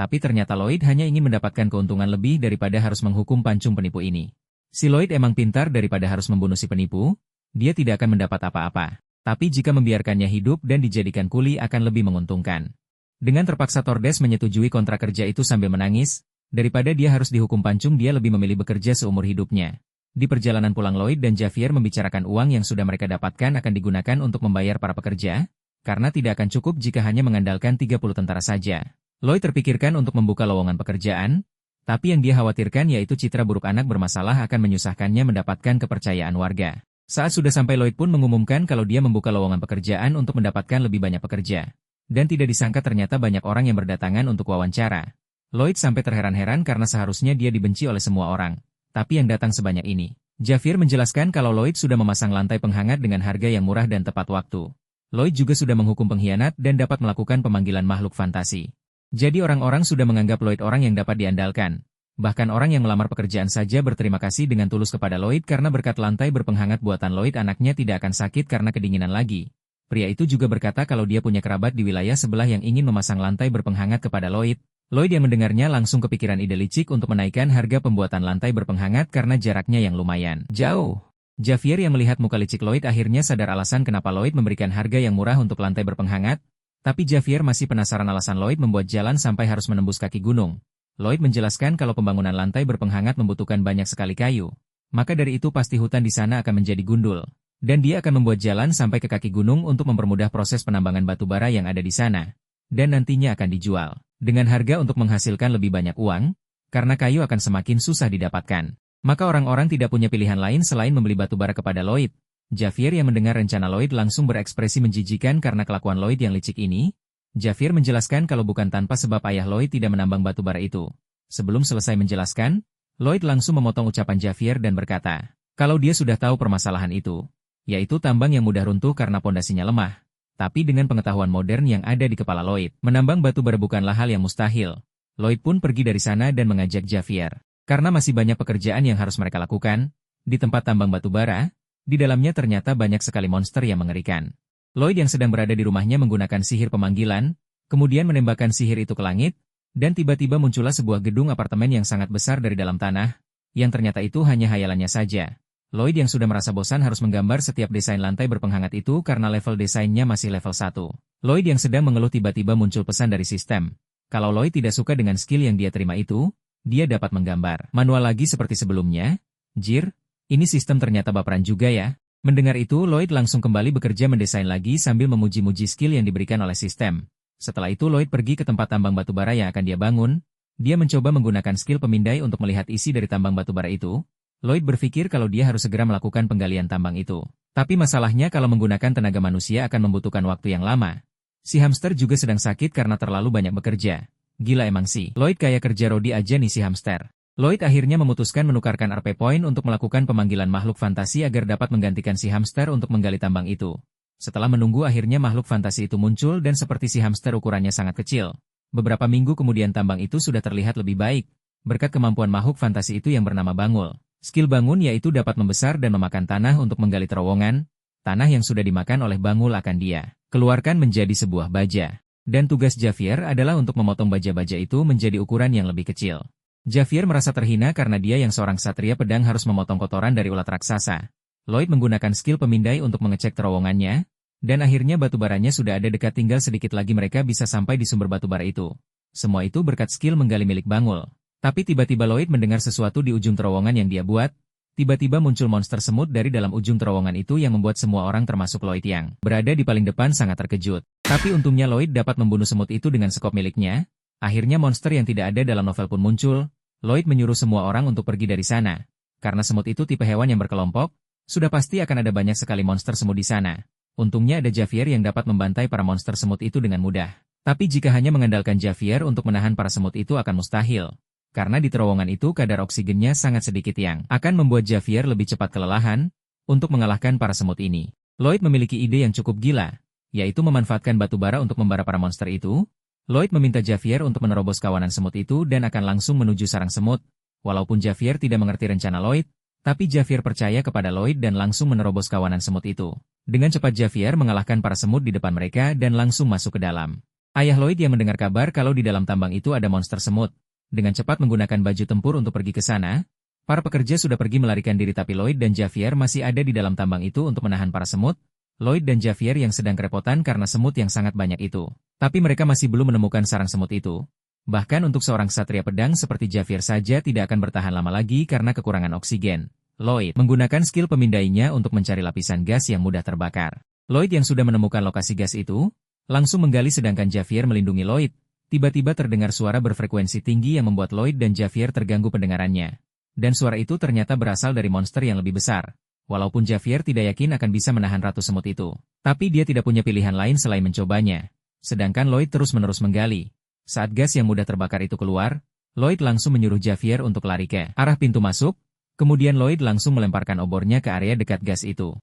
Tapi ternyata Lloyd hanya ingin mendapatkan keuntungan lebih daripada harus menghukum pancung penipu ini. Si Lloyd emang pintar daripada harus membunuh si penipu. Dia tidak akan mendapat apa-apa. Tapi jika membiarkannya hidup dan dijadikan kuli akan lebih menguntungkan. Dengan terpaksa Tordes menyetujui kontrak kerja itu sambil menangis. Daripada dia harus dihukum pancung dia lebih memilih bekerja seumur hidupnya. Di perjalanan pulang Lloyd dan Javier membicarakan uang yang sudah mereka dapatkan akan digunakan untuk membayar para pekerja. Karena tidak akan cukup jika hanya mengandalkan 30 tentara saja. Lloyd terpikirkan untuk membuka lowongan pekerjaan. Tapi yang dia khawatirkan yaitu citra buruk anak bermasalah akan menyusahkannya mendapatkan kepercayaan warga. Saat sudah sampai Lloyd pun mengumumkan kalau dia membuka lowongan pekerjaan untuk mendapatkan lebih banyak pekerja. Dan tidak disangka ternyata banyak orang yang berdatangan untuk wawancara. Lloyd sampai terheran-heran karena seharusnya dia dibenci oleh semua orang. Tapi yang datang sebanyak ini. Javier menjelaskan kalau Lloyd sudah memasang lantai penghangat dengan harga yang murah dan tepat waktu. Lloyd juga sudah menghukum pengkhianat dan dapat melakukan pemanggilan makhluk fantasi. Jadi orang-orang sudah menganggap Lloyd orang yang dapat diandalkan. Bahkan orang yang melamar pekerjaan saja berterima kasih dengan tulus kepada Lloyd karena berkat lantai berpenghangat buatan Lloyd anaknya tidak akan sakit karena kedinginan lagi. Pria itu juga berkata kalau dia punya kerabat di wilayah sebelah yang ingin memasang lantai berpenghangat kepada Lloyd. Lloyd yang mendengarnya langsung kepikiran ide licik untuk menaikkan harga pembuatan lantai berpenghangat karena jaraknya yang lumayan jauh. Javier yang melihat muka licik Lloyd akhirnya sadar alasan kenapa Lloyd memberikan harga yang murah untuk lantai berpenghangat. Tapi Javier masih penasaran alasan Lloyd membuat jalan sampai harus menembus kaki gunung. Lloyd menjelaskan kalau pembangunan lantai berpenghangat membutuhkan banyak sekali kayu. Maka dari itu pasti hutan di sana akan menjadi gundul. Dan dia akan membuat jalan sampai ke kaki gunung untuk mempermudah proses penambangan batu bara yang ada di sana. Dan nantinya akan dijual. Dengan harga untuk menghasilkan lebih banyak uang, karena kayu akan semakin susah didapatkan. Maka orang-orang tidak punya pilihan lain selain membeli batu bara kepada Lloyd. Javier yang mendengar rencana Lloyd langsung berekspresi menjijikan karena kelakuan Lloyd yang licik ini. Javier menjelaskan kalau bukan tanpa sebab ayah Lloyd tidak menambang batu bara itu. Sebelum selesai menjelaskan, Lloyd langsung memotong ucapan Javier dan berkata, kalau dia sudah tahu permasalahan itu, yaitu tambang yang mudah runtuh karena pondasinya lemah. Tapi dengan pengetahuan modern yang ada di kepala Lloyd, menambang batu bara bukanlah hal yang mustahil. Lloyd pun pergi dari sana dan mengajak Javier Karena masih banyak pekerjaan yang harus mereka lakukan, di tempat tambang batu bara, di dalamnya ternyata banyak sekali monster yang mengerikan. Lloyd yang sedang berada di rumahnya menggunakan sihir pemanggilan, kemudian menembakkan sihir itu ke langit, dan tiba-tiba muncullah sebuah gedung apartemen yang sangat besar dari dalam tanah, yang ternyata itu hanya hayalannya saja. Lloyd yang sudah merasa bosan harus menggambar setiap desain lantai berpenghangat itu karena level desainnya masih level 1. Lloyd yang sedang mengeluh tiba-tiba muncul pesan dari sistem. Kalau Lloyd tidak suka dengan skill yang dia terima itu, dia dapat menggambar manual lagi seperti sebelumnya. Jir, ini sistem ternyata baperan juga ya. Mendengar itu Lloyd langsung kembali bekerja mendesain lagi sambil memuji-muji skill yang diberikan oleh sistem. Setelah itu Lloyd pergi ke tempat tambang batu bara yang akan dia bangun. Dia mencoba menggunakan skill pemindai untuk melihat isi dari tambang batu bara itu. Lloyd berpikir kalau dia harus segera melakukan penggalian tambang itu. Tapi masalahnya kalau menggunakan tenaga manusia akan membutuhkan waktu yang lama. Si hamster juga sedang sakit karena terlalu banyak bekerja. Gila emang sih. Lloyd kayak kerja Rodi aja nih si hamster. Lloyd akhirnya memutuskan menukarkan RP Point untuk melakukan pemanggilan makhluk fantasi agar dapat menggantikan si hamster untuk menggali tambang itu. Setelah menunggu akhirnya makhluk fantasi itu muncul dan seperti si hamster ukurannya sangat kecil. Beberapa minggu kemudian tambang itu sudah terlihat lebih baik, berkat kemampuan makhluk fantasi itu yang bernama Bangul. Skill bangun yaitu dapat membesar dan memakan tanah untuk menggali terowongan. Tanah yang sudah dimakan oleh Bangul akan dia keluarkan menjadi sebuah baja. Dan tugas Javier adalah untuk memotong baja-baja itu menjadi ukuran yang lebih kecil. Javier merasa terhina karena dia yang seorang satria pedang harus memotong kotoran dari ulat raksasa. Lloyd menggunakan skill pemindai untuk mengecek terowongannya, dan akhirnya batu baranya sudah ada dekat, tinggal sedikit lagi mereka bisa sampai di sumber batu bara itu. Semua itu berkat skill menggali milik Bangul. Tapi tiba-tiba Lloyd mendengar sesuatu di ujung terowongan yang dia buat. Tiba-tiba muncul monster semut dari dalam ujung terowongan itu yang membuat semua orang termasuk Lloyd yang berada di paling depan sangat terkejut. Tapi untungnya Lloyd dapat membunuh semut itu dengan sekop miliknya. Akhirnya monster yang tidak ada dalam novel pun muncul. Lloyd menyuruh semua orang untuk pergi dari sana. Karena semut itu tipe hewan yang berkelompok, sudah pasti akan ada banyak sekali monster semut di sana. Untungnya ada Javier yang dapat membantai para monster semut itu dengan mudah. Tapi jika hanya mengandalkan Javier untuk menahan para semut itu akan mustahil. Karena di terowongan itu kadar oksigennya sangat sedikit yang akan membuat Javier lebih cepat kelelahan untuk mengalahkan para semut ini. Lloyd memiliki ide yang cukup gila, yaitu memanfaatkan batu bara untuk membara para monster itu. Lloyd meminta Javier untuk menerobos kawanan semut itu dan akan langsung menuju sarang semut. Walaupun Javier tidak mengerti rencana Lloyd, tapi Javier percaya kepada Lloyd dan langsung menerobos kawanan semut itu. Dengan cepat Javier mengalahkan para semut di depan mereka dan langsung masuk ke dalam. Ayah Lloyd yang mendengar kabar kalau di dalam tambang itu ada monster semut, dengan cepat menggunakan baju tempur untuk pergi ke sana. Para pekerja sudah pergi melarikan diri tapi Lloyd dan Javier masih ada di dalam tambang itu untuk menahan para semut. Lloyd dan Javier yang sedang kerepotan karena semut yang sangat banyak itu. Tapi mereka masih belum menemukan sarang semut itu. Bahkan untuk seorang ksatria pedang seperti Javier saja tidak akan bertahan lama lagi karena kekurangan oksigen. Lloyd menggunakan skill pemindainya untuk mencari lapisan gas yang mudah terbakar. Lloyd yang sudah menemukan lokasi gas itu, langsung menggali sedangkan Javier melindungi Lloyd. Tiba-tiba terdengar suara berfrekuensi tinggi yang membuat Lloyd dan Javier terganggu pendengarannya. Dan suara itu ternyata berasal dari monster yang lebih besar. Walaupun Javier tidak yakin akan bisa menahan ratu semut itu. Tapi dia tidak punya pilihan lain selain mencobanya. Sedangkan Lloyd terus-menerus menggali. Saat gas yang mudah terbakar itu keluar, Lloyd langsung menyuruh Javier untuk lari ke arah pintu masuk. Kemudian Lloyd langsung melemparkan obornya ke area dekat gas itu,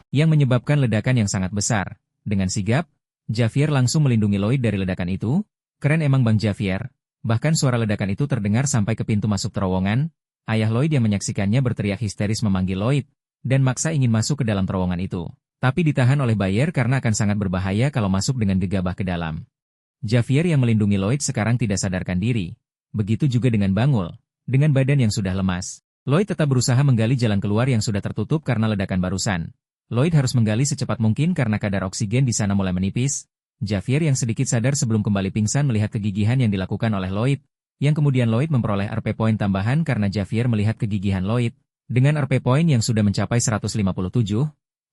yang menyebabkan ledakan yang sangat besar. Dengan sigap, Javier langsung melindungi Lloyd dari ledakan itu. Keren emang Bang Javier. Bahkan suara ledakan itu terdengar sampai ke pintu masuk terowongan. Ayah Lloyd yang menyaksikannya berteriak histeris memanggil Lloyd, dan maksa ingin masuk ke dalam terowongan itu. Tapi ditahan oleh Bayer karena akan sangat berbahaya kalau masuk dengan gegabah ke dalam. Javier yang melindungi Lloyd sekarang tidak sadarkan diri. Begitu juga dengan Bangul, dengan badan yang sudah lemas. Lloyd tetap berusaha menggali jalan keluar yang sudah tertutup karena ledakan barusan. Lloyd harus menggali secepat mungkin karena kadar oksigen di sana mulai menipis. Javier yang sedikit sadar sebelum kembali pingsan melihat kegigihan yang dilakukan oleh Lloyd, yang kemudian Lloyd memperoleh RP Point tambahan karena Javier melihat kegigihan Lloyd. Dengan RP Point yang sudah mencapai 157,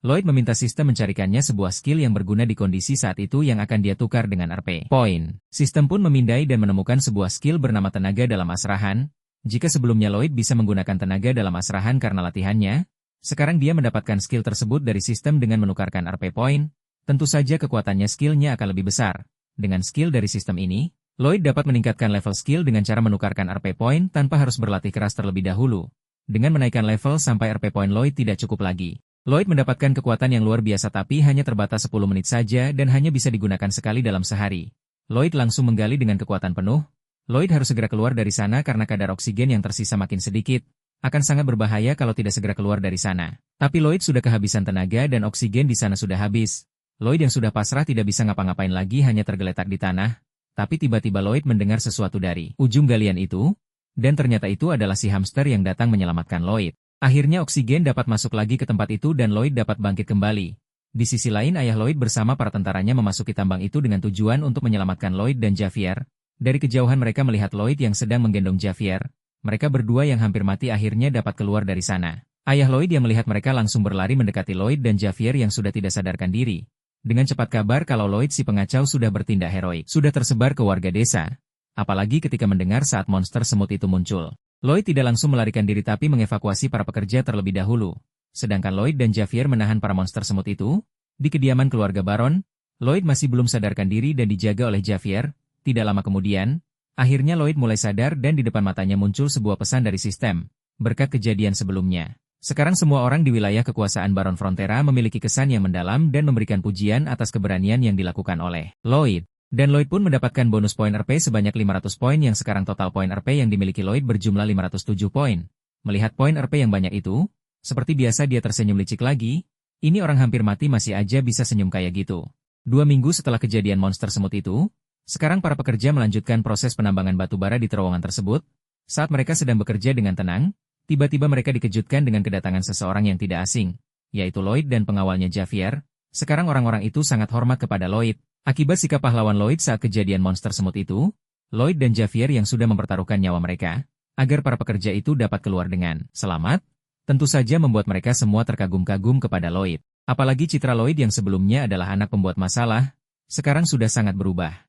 Lloyd meminta sistem mencarikannya sebuah skill yang berguna di kondisi saat itu yang akan dia tukar dengan RP Point. Sistem pun memindai dan menemukan sebuah skill bernama tenaga dalam asrahan. Jika sebelumnya Lloyd bisa menggunakan tenaga dalam asrahan karena latihannya, sekarang dia mendapatkan skill tersebut dari sistem dengan menukarkan RP Point. Tentu saja kekuatannya skillnya akan lebih besar. Dengan skill dari sistem ini, Lloyd dapat meningkatkan level skill dengan cara menukarkan RP Point tanpa harus berlatih keras terlebih dahulu. Dengan menaikkan level sampai RP Point Lloyd tidak cukup lagi. Lloyd mendapatkan kekuatan yang luar biasa tapi hanya terbatas 10 menit saja dan hanya bisa digunakan sekali dalam sehari. Lloyd langsung menggali dengan kekuatan penuh. Lloyd harus segera keluar dari sana karena kadar oksigen yang tersisa makin sedikit. Akan sangat berbahaya kalau tidak segera keluar dari sana. Tapi Lloyd sudah kehabisan tenaga dan oksigen di sana sudah habis. Lloyd yang sudah pasrah tidak bisa ngapa-ngapain lagi, hanya tergeletak di tanah. Tapi tiba-tiba Lloyd mendengar sesuatu dari ujung galian itu. Dan ternyata itu adalah si hamster yang datang menyelamatkan Lloyd. Akhirnya oksigen dapat masuk lagi ke tempat itu dan Lloyd dapat bangkit kembali. Di sisi lain ayah Lloyd bersama para tentaranya memasuki tambang itu dengan tujuan untuk menyelamatkan Lloyd dan Javier. Dari kejauhan mereka melihat Lloyd yang sedang menggendong Javier. Mereka berdua yang hampir mati akhirnya dapat keluar dari sana. Ayah Lloyd yang melihat mereka langsung berlari mendekati Lloyd dan Javier yang sudah tidak sadarkan diri. Dengan cepat kabar kalau Lloyd si pengacau sudah bertindak heroik, sudah tersebar ke warga desa. Apalagi ketika mendengar saat monster semut itu muncul. Lloyd tidak langsung melarikan diri tapi mengevakuasi para pekerja terlebih dahulu. Sedangkan Lloyd dan Javier menahan para monster semut itu. Di kediaman keluarga Baron, Lloyd masih belum sadarkan diri dan dijaga oleh Javier. Tidak lama kemudian, akhirnya Lloyd mulai sadar dan di depan matanya muncul sebuah pesan dari sistem. Berkat kejadian sebelumnya. Sekarang semua orang di wilayah kekuasaan Baron Frontera memiliki kesan yang mendalam dan memberikan pujian atas keberanian yang dilakukan oleh Lloyd. Dan Lloyd pun mendapatkan bonus poin RP sebanyak 500 poin yang sekarang total poin RP yang dimiliki Lloyd berjumlah 507 poin. Melihat poin RP yang banyak itu, seperti biasa dia tersenyum licik lagi. Ini orang hampir mati masih aja bisa senyum kayak gitu. 2 minggu setelah kejadian monster semut itu, sekarang para pekerja melanjutkan proses penambangan batu bara di terowongan tersebut. Saat mereka sedang bekerja dengan tenang, tiba-tiba mereka dikejutkan dengan kedatangan seseorang yang tidak asing, yaitu Lloyd dan pengawalnya Javier. Sekarang orang-orang itu sangat hormat kepada Lloyd. Akibat sikap pahlawan Lloyd saat kejadian monster semut itu, Lloyd dan Javier yang sudah mempertaruhkan nyawa mereka, agar para pekerja itu dapat keluar dengan selamat, tentu saja membuat mereka semua terkagum-kagum kepada Lloyd. Apalagi citra Lloyd yang sebelumnya adalah anak pembuat masalah, sekarang sudah sangat berubah.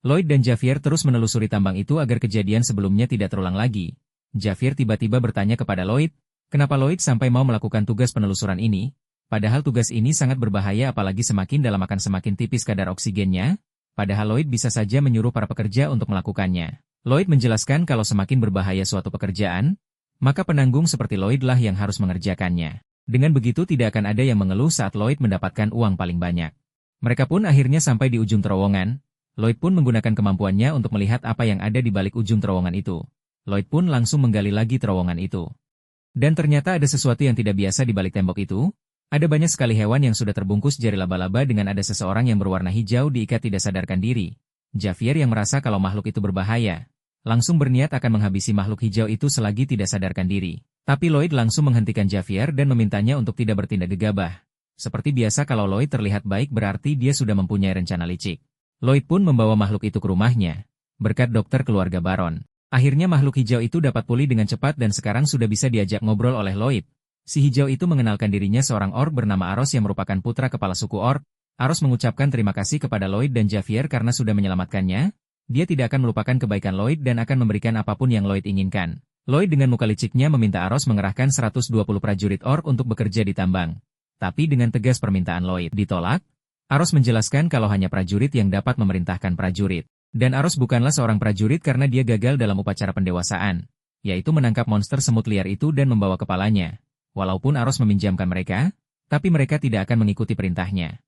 Lloyd dan Javier terus menelusuri tambang itu agar kejadian sebelumnya tidak terulang lagi. Javier tiba-tiba bertanya kepada Lloyd, kenapa Lloyd sampai mau melakukan tugas penelusuran ini? Padahal tugas ini sangat berbahaya apalagi semakin dalam akan semakin tipis kadar oksigennya, padahal Lloyd bisa saja menyuruh para pekerja untuk melakukannya. Lloyd menjelaskan kalau semakin berbahaya suatu pekerjaan, maka penanggung seperti Lloyd lah yang harus mengerjakannya. Dengan begitu tidak akan ada yang mengeluh saat Lloyd mendapatkan uang paling banyak. Mereka pun akhirnya sampai di ujung terowongan. Lloyd pun menggunakan kemampuannya untuk melihat apa yang ada di balik ujung terowongan itu. Lloyd pun langsung menggali lagi terowongan itu. Dan ternyata ada sesuatu yang tidak biasa di balik tembok itu. Ada banyak sekali hewan yang sudah terbungkus jari laba-laba dengan ada seseorang yang berwarna hijau diikat tidak sadarkan diri. Javier yang merasa kalau makhluk itu berbahaya, langsung berniat akan menghabisi makhluk hijau itu selagi tidak sadarkan diri. Tapi Lloyd langsung menghentikan Javier dan memintanya untuk tidak bertindak gegabah. Seperti biasa kalau Lloyd terlihat baik berarti dia sudah mempunyai rencana licik. Lloyd pun membawa makhluk itu ke rumahnya. Berkat dokter keluarga Baron. Akhirnya makhluk hijau itu dapat pulih dengan cepat dan sekarang sudah bisa diajak ngobrol oleh Lloyd. Si hijau itu mengenalkan dirinya seorang orc bernama Aros yang merupakan putra kepala suku orc. Aros mengucapkan terima kasih kepada Lloyd dan Javier karena sudah menyelamatkannya. Dia tidak akan melupakan kebaikan Lloyd dan akan memberikan apapun yang Lloyd inginkan. Lloyd dengan muka liciknya meminta Aros mengerahkan 120 prajurit orc untuk bekerja di tambang. Tapi dengan tegas permintaan Lloyd ditolak. Aros menjelaskan kalau hanya prajurit yang dapat memerintahkan prajurit. Dan Aros bukanlah seorang prajurit karena dia gagal dalam upacara pendewasaan, yaitu menangkap monster semut liar itu dan membawa kepalanya. Walaupun Aros meminjamkan mereka, tapi mereka tidak akan mengikuti perintahnya.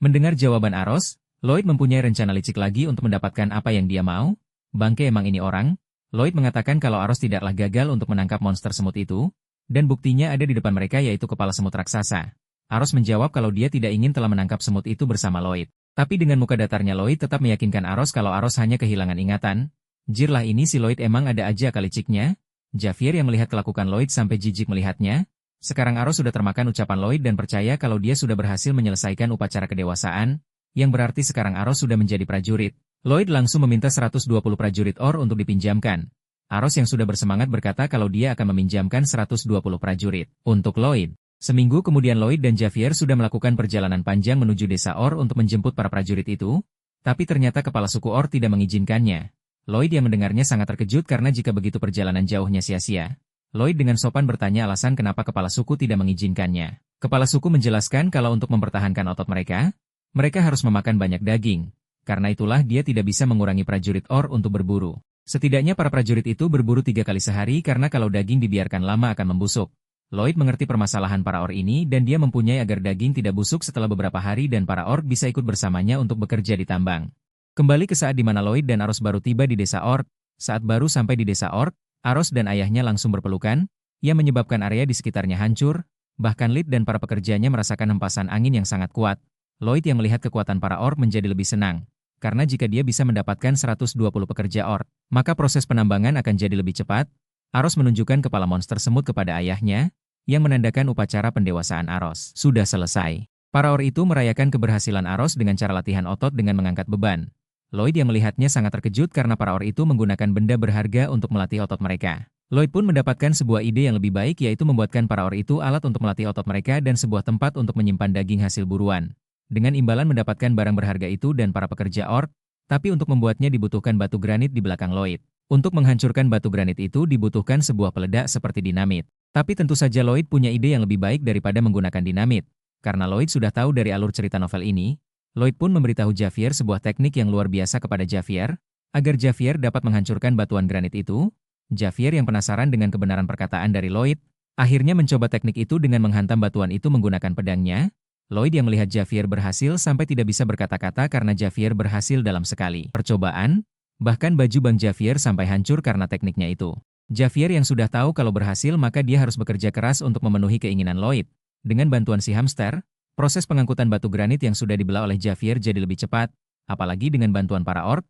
Mendengar jawaban Aros, Lloyd mempunyai rencana licik lagi untuk mendapatkan apa yang dia mau. Bangke emang ini orang. Lloyd mengatakan kalau Aros tidaklah gagal untuk menangkap monster semut itu, dan buktinya ada di depan mereka yaitu kepala semut raksasa. Aros menjawab kalau dia tidak ingin telah menangkap semut itu bersama Lloyd. Tapi dengan muka datarnya Lloyd tetap meyakinkan Aros kalau Aros hanya kehilangan ingatan. Jirlah ini si Lloyd emang ada aja kaliciknya. Javier yang melihat kelakukan Lloyd sampai jijik melihatnya. Sekarang Aros sudah termakan ucapan Lloyd dan percaya kalau dia sudah berhasil menyelesaikan upacara kedewasaan, yang berarti sekarang Aros sudah menjadi prajurit. Lloyd langsung meminta 120 prajurit orc untuk dipinjamkan. Aros yang sudah bersemangat berkata kalau dia akan meminjamkan 120 prajurit untuk Lloyd. Seminggu kemudian Lloyd dan Javier sudah melakukan perjalanan panjang menuju desa Orc untuk menjemput para prajurit itu, tapi ternyata kepala suku Orc tidak mengizinkannya. Lloyd yang mendengarnya sangat terkejut karena jika begitu perjalanan jauhnya sia-sia. Lloyd dengan sopan bertanya alasan kenapa kepala suku tidak mengizinkannya. Kepala suku menjelaskan kalau untuk mempertahankan otot mereka harus memakan banyak daging. Karena itulah dia tidak bisa mengurangi prajurit Orc untuk berburu. Setidaknya para prajurit itu berburu 3 kali sehari karena kalau daging dibiarkan lama akan membusuk. Lloyd mengerti permasalahan para Orc ini dan dia mempunyai agar daging tidak busuk setelah beberapa hari dan para Orc bisa ikut bersamanya untuk bekerja di tambang. Kembali ke saat di mana Lloyd dan Aros baru tiba di desa Orc. Saat baru sampai di desa Orc, Aros dan ayahnya langsung berpelukan, yang menyebabkan area di sekitarnya hancur, bahkan Lid dan para pekerjanya merasakan hempasan angin yang sangat kuat. Lloyd yang melihat kekuatan para Orc menjadi lebih senang, karena jika dia bisa mendapatkan 120 pekerja Orc, maka proses penambangan akan jadi lebih cepat. Aros menunjukkan kepala monster semut kepada ayahnya, yang menandakan upacara pendewasaan Aros sudah selesai. Para Orc itu merayakan keberhasilan Aros dengan cara latihan otot dengan mengangkat beban. Lloyd yang melihatnya sangat terkejut karena para Orc itu menggunakan benda berharga untuk melatih otot mereka. Lloyd pun mendapatkan sebuah ide yang lebih baik, yaitu membuatkan para Orc itu alat untuk melatih otot mereka dan sebuah tempat untuk menyimpan daging hasil buruan. Dengan imbalan mendapatkan barang berharga itu dan para pekerja Orc, tapi untuk membuatnya dibutuhkan batu granit di belakang Lloyd. Untuk menghancurkan batu granit itu dibutuhkan sebuah peledak seperti dinamit. Tapi tentu saja Lloyd punya ide yang lebih baik daripada menggunakan dinamit. Karena Lloyd sudah tahu dari alur cerita novel ini, Lloyd pun memberitahu Javier sebuah teknik yang luar biasa kepada Javier, agar Javier dapat menghancurkan batuan granit itu. Javier yang penasaran dengan kebenaran perkataan dari Lloyd, akhirnya mencoba teknik itu dengan menghantam batuan itu menggunakan pedangnya. Lloyd yang melihat Javier berhasil sampai tidak bisa berkata-kata karena Javier berhasil dalam sekali percobaan, bahkan baju Bang Javier sampai hancur karena tekniknya itu. Javier yang sudah tahu kalau berhasil maka dia harus bekerja keras untuk memenuhi keinginan Lloyd. Dengan bantuan si hamster, proses pengangkutan batu granit yang sudah dibelah oleh Javier jadi lebih cepat, apalagi dengan bantuan para Orc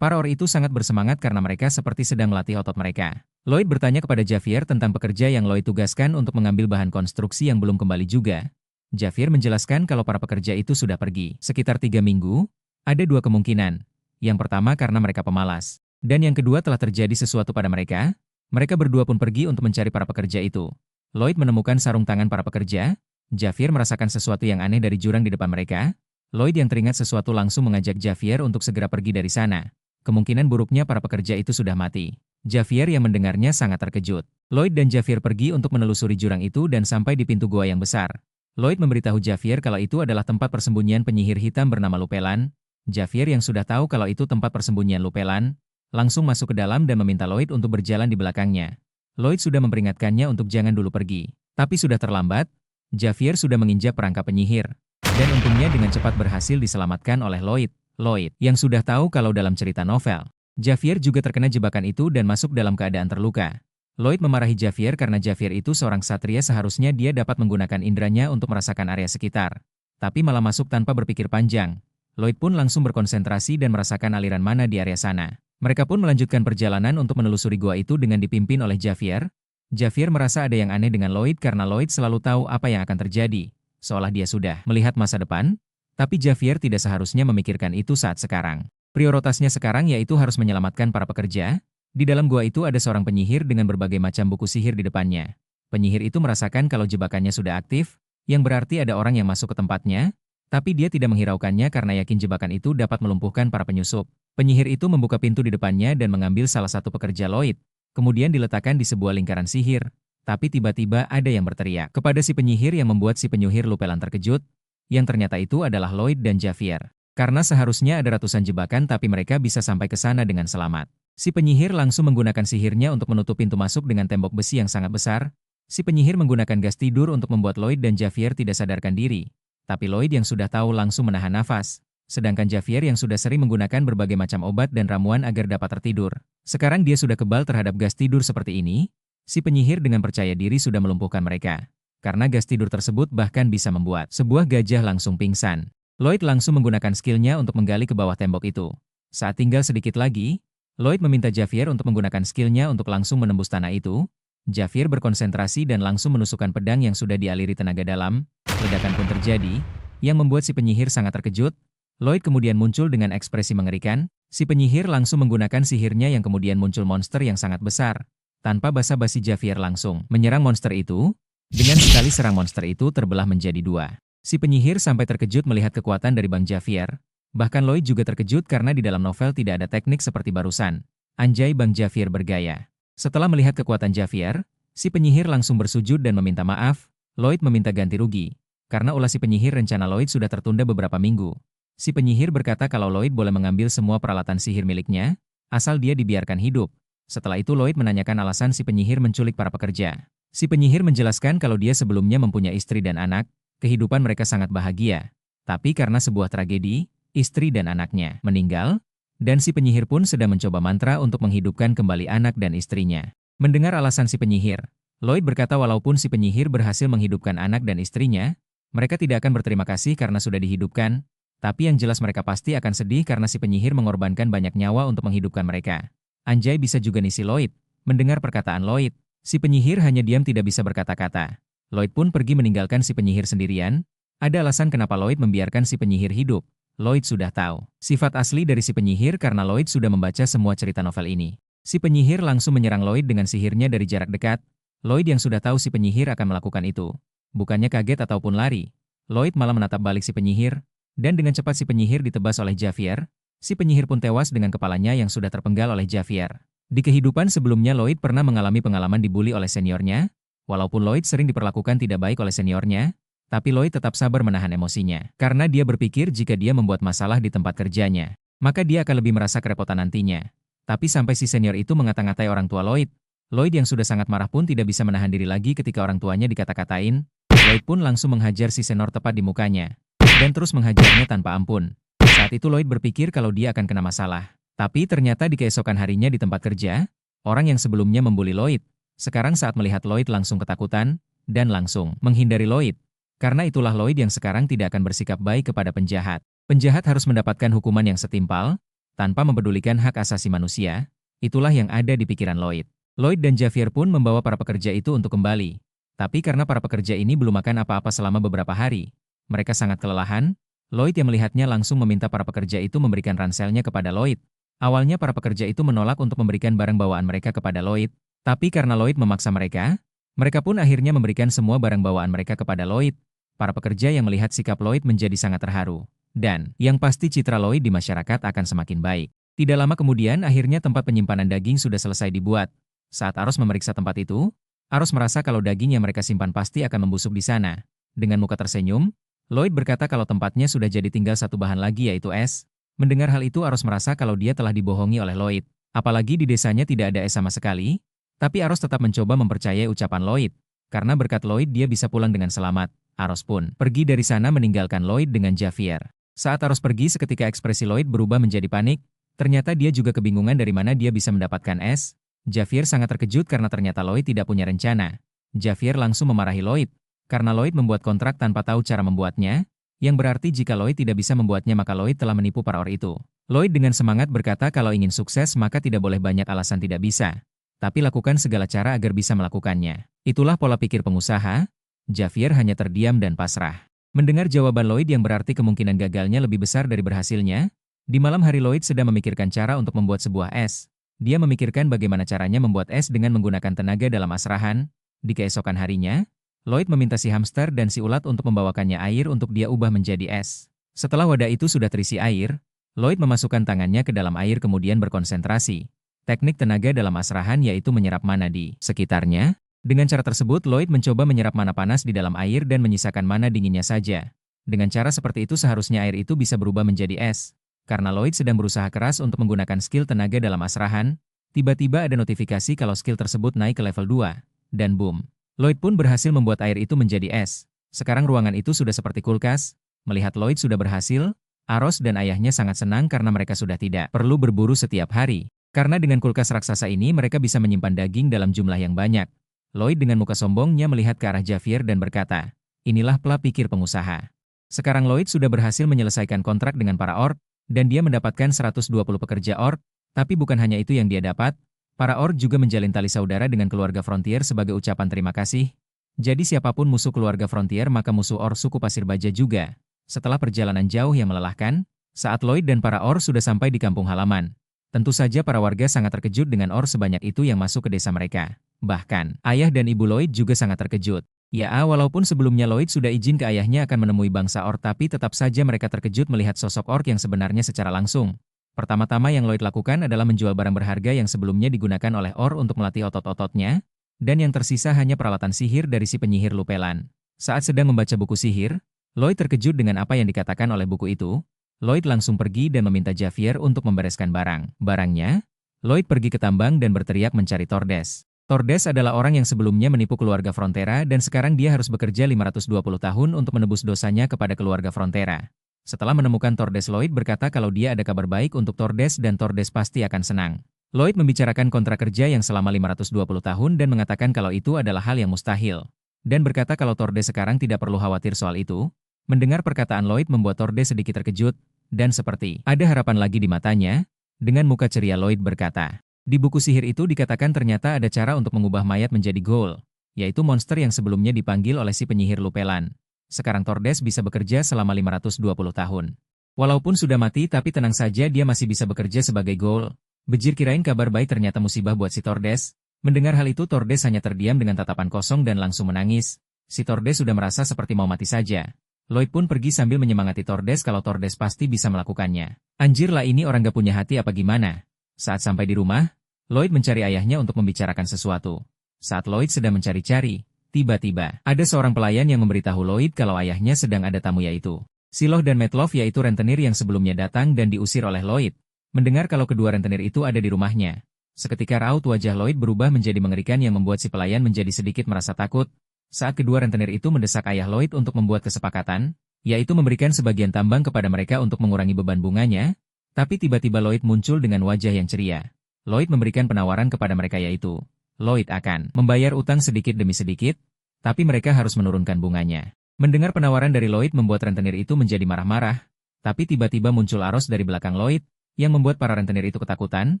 itu sangat bersemangat karena mereka seperti sedang melatih otot mereka. Lloyd bertanya kepada Javier tentang pekerja yang Lloyd tugaskan untuk mengambil bahan konstruksi yang belum kembali juga. Javier menjelaskan kalau para pekerja itu sudah pergi. Sekitar 3 minggu, ada 2 kemungkinan. Yang pertama karena mereka pemalas. Dan yang kedua telah terjadi sesuatu pada mereka. Mereka berdua pun pergi untuk mencari para pekerja itu. Lloyd menemukan sarung tangan para pekerja. Javier merasakan sesuatu yang aneh dari jurang di depan mereka. Lloyd yang teringat sesuatu langsung mengajak Javier untuk segera pergi dari sana. Kemungkinan buruknya para pekerja itu sudah mati. Javier yang mendengarnya sangat terkejut. Lloyd dan Javier pergi untuk menelusuri jurang itu dan sampai di pintu gua yang besar. Lloyd memberitahu Javier kalau itu adalah tempat persembunyian penyihir hitam bernama Lupelan. Javier yang sudah tahu kalau itu tempat persembunyian Lupelan, langsung masuk ke dalam dan meminta Lloyd untuk berjalan di belakangnya. Lloyd sudah memperingatkannya untuk jangan dulu pergi. Tapi sudah terlambat, Javier sudah menginjak perangkap penyihir. Dan untungnya dengan cepat berhasil diselamatkan oleh Lloyd. Lloyd yang sudah tahu kalau dalam cerita novel, Javier juga terkena jebakan itu dan masuk dalam keadaan terluka. Lloyd memarahi Javier karena Javier itu seorang ksatria, seharusnya dia dapat menggunakan indranya untuk merasakan area sekitar. Tapi malah masuk tanpa berpikir panjang. Lloyd pun langsung berkonsentrasi dan merasakan aliran mana di area sana. Mereka pun melanjutkan perjalanan untuk menelusuri gua itu dengan dipimpin oleh Javier. Javier merasa ada yang aneh dengan Lloyd karena Lloyd selalu tahu apa yang akan terjadi. Seolah dia sudah melihat masa depan. Tapi Javier tidak seharusnya memikirkan itu saat sekarang. Prioritasnya sekarang yaitu harus menyelamatkan para pekerja. Di dalam gua itu ada seorang penyihir dengan berbagai macam buku sihir di depannya. Penyihir itu merasakan kalau jebakannya sudah aktif, yang berarti ada orang yang masuk ke tempatnya, tapi dia tidak menghiraukannya karena yakin jebakan itu dapat melumpuhkan para penyusup. Penyihir itu membuka pintu di depannya dan mengambil salah satu pekerja Lloyd, kemudian diletakkan di sebuah lingkaran sihir. Tapi tiba-tiba ada yang berteriak kepada si penyihir yang membuat si penyihir Lupelan terkejut, yang ternyata itu adalah Lloyd dan Javier. Karena seharusnya ada ratusan jebakan tapi mereka bisa sampai ke sana dengan selamat. Si penyihir langsung menggunakan sihirnya untuk menutup pintu masuk dengan tembok besi yang sangat besar. Si penyihir menggunakan gas tidur untuk membuat Lloyd dan Javier tidak sadarkan diri. Tapi Lloyd yang sudah tahu langsung menahan nafas. Sedangkan Javier yang sudah sering menggunakan berbagai macam obat dan ramuan agar dapat tertidur. Sekarang dia sudah kebal terhadap gas tidur seperti ini. Si penyihir dengan percaya diri sudah melumpuhkan mereka. Karena gas tidur tersebut bahkan bisa membuat sebuah gajah langsung pingsan. Lloyd langsung menggunakan skillnya untuk menggali ke bawah tembok itu. Saat tinggal sedikit lagi, Lloyd meminta Javier untuk menggunakan skillnya untuk langsung menembus tanah itu. Javier berkonsentrasi dan langsung menusukkan pedang yang sudah dialiri tenaga dalam. Ledakan pun terjadi, yang membuat si penyihir sangat terkejut. Lloyd kemudian muncul dengan ekspresi mengerikan. Si penyihir langsung menggunakan sihirnya yang kemudian muncul monster yang sangat besar. Tanpa basa-basi Javier langsung menyerang monster itu. Dengan sekali serang monster itu terbelah menjadi 2. Si penyihir sampai terkejut melihat kekuatan dari Bang Javier. Bahkan Lloyd juga terkejut karena di dalam novel tidak ada teknik seperti barusan. Anjay, Bang Javier bergaya. Setelah melihat kekuatan Javier, si penyihir langsung bersujud dan meminta maaf. Lloyd meminta ganti rugi. Karena ulah si penyihir, rencana Lloyd sudah tertunda beberapa minggu. Si penyihir berkata kalau Lloyd boleh mengambil semua peralatan sihir miliknya, asal dia dibiarkan hidup. Setelah itu Lloyd menanyakan alasan si penyihir menculik para pekerja. Si penyihir menjelaskan kalau dia sebelumnya mempunyai istri dan anak, kehidupan mereka sangat bahagia. Tapi karena sebuah tragedi, istri dan anaknya meninggal, Dan si penyihir pun sedang mencoba mantra untuk menghidupkan kembali anak dan istrinya. Mendengar alasan si penyihir, Lloyd berkata walaupun si penyihir berhasil menghidupkan anak dan istrinya, mereka tidak akan berterima kasih karena sudah dihidupkan, tapi yang jelas mereka pasti akan sedih karena si penyihir mengorbankan banyak nyawa untuk menghidupkan mereka. Anjay, bisa juga nih si Lloyd. Mendengar perkataan Lloyd, si penyihir hanya diam tidak bisa berkata-kata. Lloyd pun pergi meninggalkan si penyihir sendirian. Ada alasan kenapa Lloyd membiarkan si penyihir hidup. Lloyd sudah tahu sifat asli dari si penyihir karena Lloyd sudah membaca semua cerita novel ini. Si penyihir langsung menyerang Lloyd dengan sihirnya dari jarak dekat. Lloyd yang sudah tahu si penyihir akan melakukan itu, bukannya kaget ataupun lari, Lloyd malah menatap balik si penyihir, dan dengan cepat si penyihir ditebas oleh Javier. Si penyihir pun tewas dengan kepalanya yang sudah terpenggal oleh Javier. Di kehidupan sebelumnya Lloyd pernah mengalami pengalaman dibully oleh seniornya. Walaupun Lloyd sering diperlakukan tidak baik oleh seniornya, tapi Lloyd tetap sabar menahan emosinya. Karena dia berpikir jika dia membuat masalah di tempat kerjanya, maka dia akan lebih merasa kerepotan nantinya. Tapi sampai si senior itu ngata-ngatai orang tua Lloyd, Lloyd yang sudah sangat marah pun tidak bisa menahan diri lagi ketika orang tuanya dikata-katain. Lloyd pun langsung menghajar si senior tepat di mukanya, dan terus menghajarnya tanpa ampun. Saat itu Lloyd berpikir kalau dia akan kena masalah. Tapi ternyata di keesokan harinya di tempat kerja, orang yang sebelumnya membuli Lloyd, sekarang saat melihat Lloyd langsung ketakutan, dan langsung menghindari Lloyd. Karena itulah Lloyd yang sekarang tidak akan bersikap baik kepada penjahat. Penjahat harus mendapatkan hukuman yang setimpal, tanpa mempedulikan hak asasi manusia. Itulah yang ada di pikiran Lloyd. Lloyd dan Javier pun membawa para pekerja itu untuk kembali. Tapi karena para pekerja ini belum makan apa-apa selama beberapa hari, mereka sangat kelelahan. Lloyd yang melihatnya langsung meminta para pekerja itu memberikan ranselnya kepada Lloyd. Awalnya para pekerja itu menolak untuk memberikan barang bawaan mereka kepada Lloyd. Tapi karena Lloyd memaksa mereka pun akhirnya memberikan semua barang bawaan mereka kepada Lloyd. Para pekerja yang melihat sikap Lloyd menjadi sangat terharu. Dan, yang pasti citra Lloyd di masyarakat akan semakin baik. Tidak lama kemudian akhirnya tempat penyimpanan daging sudah selesai dibuat. Saat Aros memeriksa tempat itu, Aros merasa kalau daging yang mereka simpan pasti akan membusuk di sana. Dengan muka tersenyum, Lloyd berkata kalau tempatnya sudah jadi tinggal satu bahan lagi yaitu es. Mendengar hal itu Aros merasa kalau dia telah dibohongi oleh Lloyd. Apalagi di desanya tidak ada es sama sekali. Tapi Aros tetap mencoba mempercayai ucapan Lloyd. Karena berkat Lloyd dia bisa pulang dengan selamat. Aros pun pergi dari sana meninggalkan Lloyd dengan Javier. Saat Aros pergi seketika ekspresi Lloyd berubah menjadi panik. Ternyata dia juga kebingungan dari mana dia bisa mendapatkan es. Javier sangat terkejut karena ternyata Lloyd tidak punya rencana. Javier langsung memarahi Lloyd. Karena Lloyd membuat kontrak tanpa tahu cara membuatnya. Yang berarti jika Lloyd tidak bisa membuatnya maka Lloyd telah menipu para orang itu. Lloyd dengan semangat berkata kalau ingin sukses maka tidak boleh banyak alasan tidak bisa. Tapi lakukan segala cara agar bisa melakukannya. Itulah pola pikir pengusaha. Javier hanya terdiam dan pasrah. Mendengar jawaban Lloyd yang berarti kemungkinan gagalnya lebih besar dari berhasilnya, di malam hari Lloyd sedang memikirkan cara untuk membuat sebuah es. Dia memikirkan bagaimana caranya membuat es dengan menggunakan tenaga dalam asrahan. Di keesokan harinya, Lloyd meminta si hamster dan si ulat untuk membawakannya air untuk dia ubah menjadi es. Setelah wadah itu sudah terisi air, Lloyd memasukkan tangannya ke dalam air kemudian berkonsentrasi. Teknik tenaga dalam asrahan yaitu menyerap mana di sekitarnya. Dengan cara tersebut Lloyd mencoba menyerap mana panas di dalam air dan menyisakan mana dinginnya saja. Dengan cara seperti itu seharusnya air itu bisa berubah menjadi es. Karena Lloyd sedang berusaha keras untuk menggunakan skill tenaga dalam asrahan, tiba-tiba ada notifikasi kalau skill tersebut naik ke level 2. Dan boom. Lloyd pun berhasil membuat air itu menjadi es. Sekarang ruangan itu sudah seperti kulkas. Melihat Lloyd sudah berhasil, Aros dan ayahnya sangat senang karena mereka sudah tidak perlu berburu setiap hari. Karena dengan kulkas raksasa ini mereka bisa menyimpan daging dalam jumlah yang banyak. Lloyd dengan muka sombongnya melihat ke arah Javier dan berkata, inilah pola pikir pengusaha. Sekarang Lloyd sudah berhasil menyelesaikan kontrak dengan para orc, dan dia mendapatkan 120 pekerja orc, tapi bukan hanya itu yang dia dapat, para orc juga menjalin tali saudara dengan keluarga Frontier sebagai ucapan terima kasih. Jadi siapapun musuh keluarga Frontier maka musuh orc suku Pasir Baja juga. Setelah perjalanan jauh yang melelahkan, saat Lloyd dan para orc sudah sampai di kampung halaman, tentu saja para warga sangat terkejut dengan orc sebanyak itu yang masuk ke desa mereka. Bahkan, ayah dan ibu Lloyd juga sangat terkejut. Ya, walaupun sebelumnya Lloyd sudah izin ke ayahnya akan menemui bangsa orc tapi tetap saja mereka terkejut melihat sosok orc yang sebenarnya secara langsung. Pertama-tama yang Lloyd lakukan adalah menjual barang berharga yang sebelumnya digunakan oleh orc untuk melatih otot-ototnya, dan yang tersisa hanya peralatan sihir dari si penyihir Lupelan. Saat sedang membaca buku sihir, Lloyd terkejut dengan apa yang dikatakan oleh buku itu. Lloyd langsung pergi dan meminta Javier untuk membereskan barangnya. Lloyd pergi ke tambang dan berteriak mencari Tordes. Tordes adalah orang yang sebelumnya menipu keluarga Frontera dan sekarang dia harus bekerja 520 tahun untuk menebus dosanya kepada keluarga Frontera. Setelah menemukan Tordes, Lloyd berkata kalau dia ada kabar baik untuk Tordes dan Tordes pasti akan senang. Lloyd membicarakan kontrak kerja yang selama 520 tahun dan mengatakan kalau itu adalah hal yang mustahil. Dan berkata kalau Tordes sekarang tidak perlu khawatir soal itu. Mendengar perkataan Lloyd membuat Tordes sedikit terkejut, dan seperti ada harapan lagi di matanya. Dengan muka ceria Lloyd berkata, di buku sihir itu dikatakan ternyata ada cara untuk mengubah mayat menjadi ghoul, yaitu monster yang sebelumnya dipanggil oleh si penyihir Lupelan. Sekarang Tordes bisa bekerja selama 520 tahun. Walaupun sudah mati tapi tenang saja dia masih bisa bekerja sebagai ghoul. Bejir kirain kabar baik ternyata musibah buat si Tordes. Mendengar hal itu Tordes hanya terdiam dengan tatapan kosong dan langsung menangis. Si Tordes sudah merasa seperti mau mati saja. Lloyd pun pergi sambil menyemangati Tordes kalau Tordes pasti bisa melakukannya. Anjir lah ini orang gak punya hati apa gimana? Saat sampai di rumah, Lloyd mencari ayahnya untuk membicarakan sesuatu. Saat Lloyd sedang mencari-cari, tiba-tiba, ada seorang pelayan yang memberitahu Lloyd kalau ayahnya sedang ada tamu yaitu Siloh dan Metlov yaitu rentenir yang sebelumnya datang dan diusir oleh Lloyd. Mendengar kalau kedua rentenir itu ada di rumahnya. Seketika raut wajah Lloyd berubah menjadi mengerikan yang membuat si pelayan menjadi sedikit merasa takut. Saat kedua rentenir itu mendesak ayah Lloyd untuk membuat kesepakatan, yaitu memberikan sebagian tambang kepada mereka untuk mengurangi beban bunganya, tapi tiba-tiba Lloyd muncul dengan wajah yang ceria. Lloyd memberikan penawaran kepada mereka yaitu, Lloyd akan membayar utang sedikit demi sedikit, tapi mereka harus menurunkan bunganya. Mendengar penawaran dari Lloyd membuat rentenir itu menjadi marah-marah, tapi tiba-tiba muncul Aros dari belakang Lloyd, yang membuat para rentenir itu ketakutan.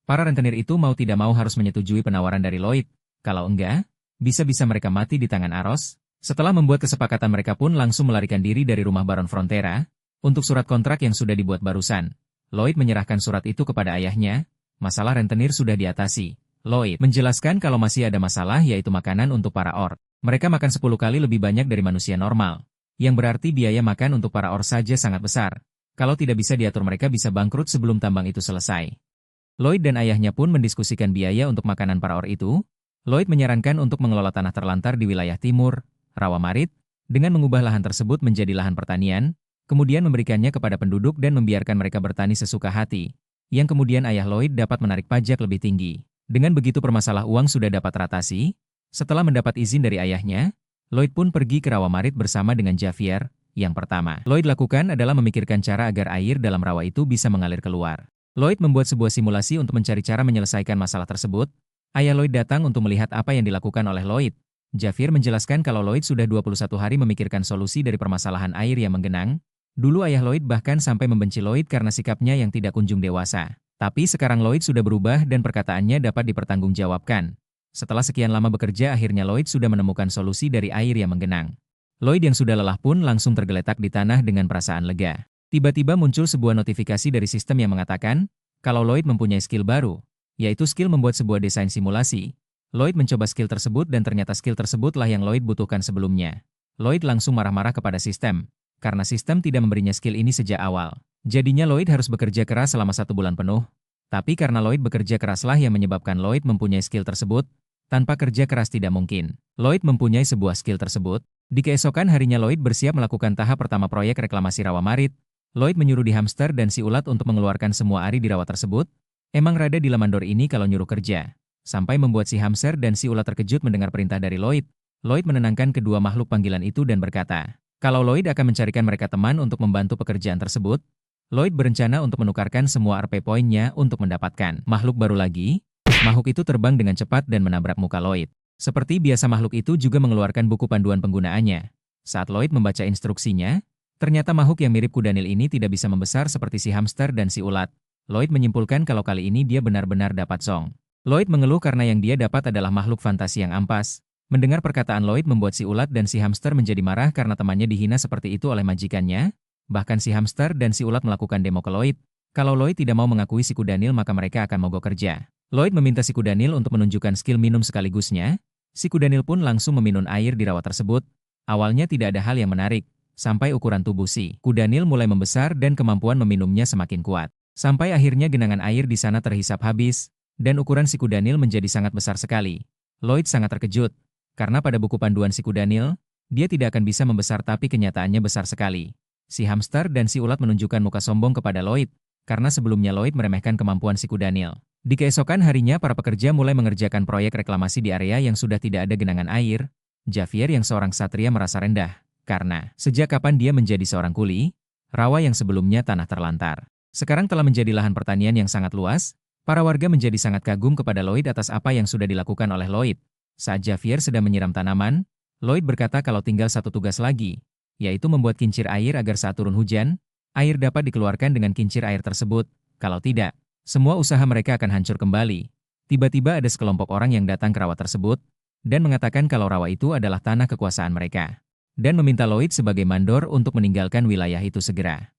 Para rentenir itu mau tidak mau harus menyetujui penawaran dari Lloyd, kalau enggak, bisa-bisa mereka mati di tangan Aros. Setelah membuat kesepakatan mereka pun langsung melarikan diri dari rumah Baron Frontera, untuk surat kontrak yang sudah dibuat barusan. Lloyd menyerahkan surat itu kepada ayahnya, masalah rentenir sudah diatasi. Lloyd menjelaskan kalau masih ada masalah yaitu makanan untuk para orc. Mereka makan 10 kali lebih banyak dari manusia normal, yang berarti biaya makan untuk para orc saja sangat besar. Kalau tidak bisa diatur mereka bisa bangkrut sebelum tambang itu selesai. Lloyd dan ayahnya pun mendiskusikan biaya untuk makanan para orc itu. Lloyd menyarankan untuk mengelola tanah terlantar di wilayah timur, Rawa Marit, dengan mengubah lahan tersebut menjadi lahan pertanian, kemudian memberikannya kepada penduduk dan membiarkan mereka bertani sesuka hati, yang kemudian ayah Lloyd dapat menarik pajak lebih tinggi. Dengan begitu permasalah uang sudah dapat teratasi. Setelah mendapat izin dari ayahnya, Lloyd pun pergi ke Rawa Marit bersama dengan Javier. Yang pertama, Lloyd lakukan adalah memikirkan cara agar air dalam rawa itu bisa mengalir keluar. Lloyd membuat sebuah simulasi untuk mencari cara menyelesaikan masalah tersebut. Ayah Lloyd datang untuk melihat apa yang dilakukan oleh Lloyd. Javier menjelaskan kalau Lloyd sudah 21 hari memikirkan solusi dari permasalahan air yang menggenang. Dulu ayah Lloyd bahkan sampai membenci Lloyd karena sikapnya yang tidak kunjung dewasa. Tapi sekarang Lloyd sudah berubah dan perkataannya dapat dipertanggungjawabkan. Setelah sekian lama bekerja akhirnya Lloyd sudah menemukan solusi dari air yang menggenang. Lloyd yang sudah lelah pun langsung tergeletak di tanah dengan perasaan lega. Tiba-tiba muncul sebuah notifikasi dari sistem yang mengatakan kalau Lloyd mempunyai skill baru, yaitu skill membuat sebuah desain simulasi. Lloyd mencoba skill tersebut dan ternyata skill tersebutlah yang Lloyd butuhkan sebelumnya. Lloyd langsung marah-marah kepada sistem, karena sistem tidak memberinya skill ini sejak awal. Jadinya Lloyd harus bekerja keras selama 1 bulan penuh. Tapi karena Lloyd bekerja keraslah yang menyebabkan Lloyd mempunyai skill tersebut. Tanpa kerja keras tidak mungkin Lloyd mempunyai sebuah skill tersebut. Di keesokan harinya Lloyd bersiap melakukan tahap pertama proyek reklamasi Rawa Marit. Lloyd menyuruh di hamster dan si ulat untuk mengeluarkan semua ari di rawa tersebut. Emang rada dilamandor ini kalau nyuruh kerja. Sampai membuat si hamster dan si ulat terkejut mendengar perintah dari Lloyd. Lloyd menenangkan kedua makhluk panggilan itu dan berkata, kalau Lloyd akan mencarikan mereka teman untuk membantu pekerjaan tersebut. Lloyd berencana untuk menukarkan semua RP poinnya untuk mendapatkan makhluk baru lagi. Makhluk itu terbang dengan cepat dan menabrak muka Lloyd. Seperti biasa makhluk itu juga mengeluarkan buku panduan penggunaannya. Saat Lloyd membaca instruksinya, ternyata makhluk yang mirip kudanil ini tidak bisa membesar seperti si hamster dan si ulat. Lloyd menyimpulkan kalau kali ini dia benar-benar dapat song. Lloyd mengeluh karena yang dia dapat adalah makhluk fantasi yang ampas. Mendengar perkataan Lloyd membuat si ulat dan si hamster menjadi marah karena temannya dihina seperti itu oleh majikannya. Bahkan si hamster dan si ulat melakukan demo ke Lloyd. Kalau Lloyd tidak mau mengakui si kudanil maka mereka akan mogok kerja. Lloyd meminta si kudanil untuk menunjukkan skill minum sekaligusnya. Si kudanil pun langsung meminum air di rawa tersebut. Awalnya tidak ada hal yang menarik, sampai ukuran tubuh si kudanil mulai membesar dan kemampuan meminumnya semakin kuat. Sampai akhirnya genangan air di sana terhisap habis, dan ukuran si kudanil menjadi sangat besar sekali. Lloyd sangat terkejut, karena pada buku panduan si kudanil, dia tidak akan bisa membesar tapi kenyataannya besar sekali. Si hamster dan si ulat menunjukkan muka sombong kepada Lloyd, karena sebelumnya Lloyd meremehkan kemampuan si kudanil. Di keesokan harinya para pekerja mulai mengerjakan proyek reklamasi di area yang sudah tidak ada genangan air. Javier yang seorang satria merasa rendah, karena sejak kapan dia menjadi seorang kuli? rawa yang sebelumnya tanah terlantar, sekarang telah menjadi lahan pertanian yang sangat luas. Para warga menjadi sangat kagum kepada Lloyd atas apa yang sudah dilakukan oleh Lloyd. Saat Xavier sedang menyiram tanaman, Lloyd berkata kalau tinggal satu tugas lagi, yaitu membuat kincir air agar saat turun hujan, air dapat dikeluarkan dengan kincir air tersebut. Kalau tidak, semua usaha mereka akan hancur kembali. Tiba-tiba ada sekelompok orang yang datang ke rawa tersebut, dan mengatakan kalau rawa itu adalah tanah kekuasaan mereka, dan meminta Lloyd sebagai mandor untuk meninggalkan wilayah itu segera.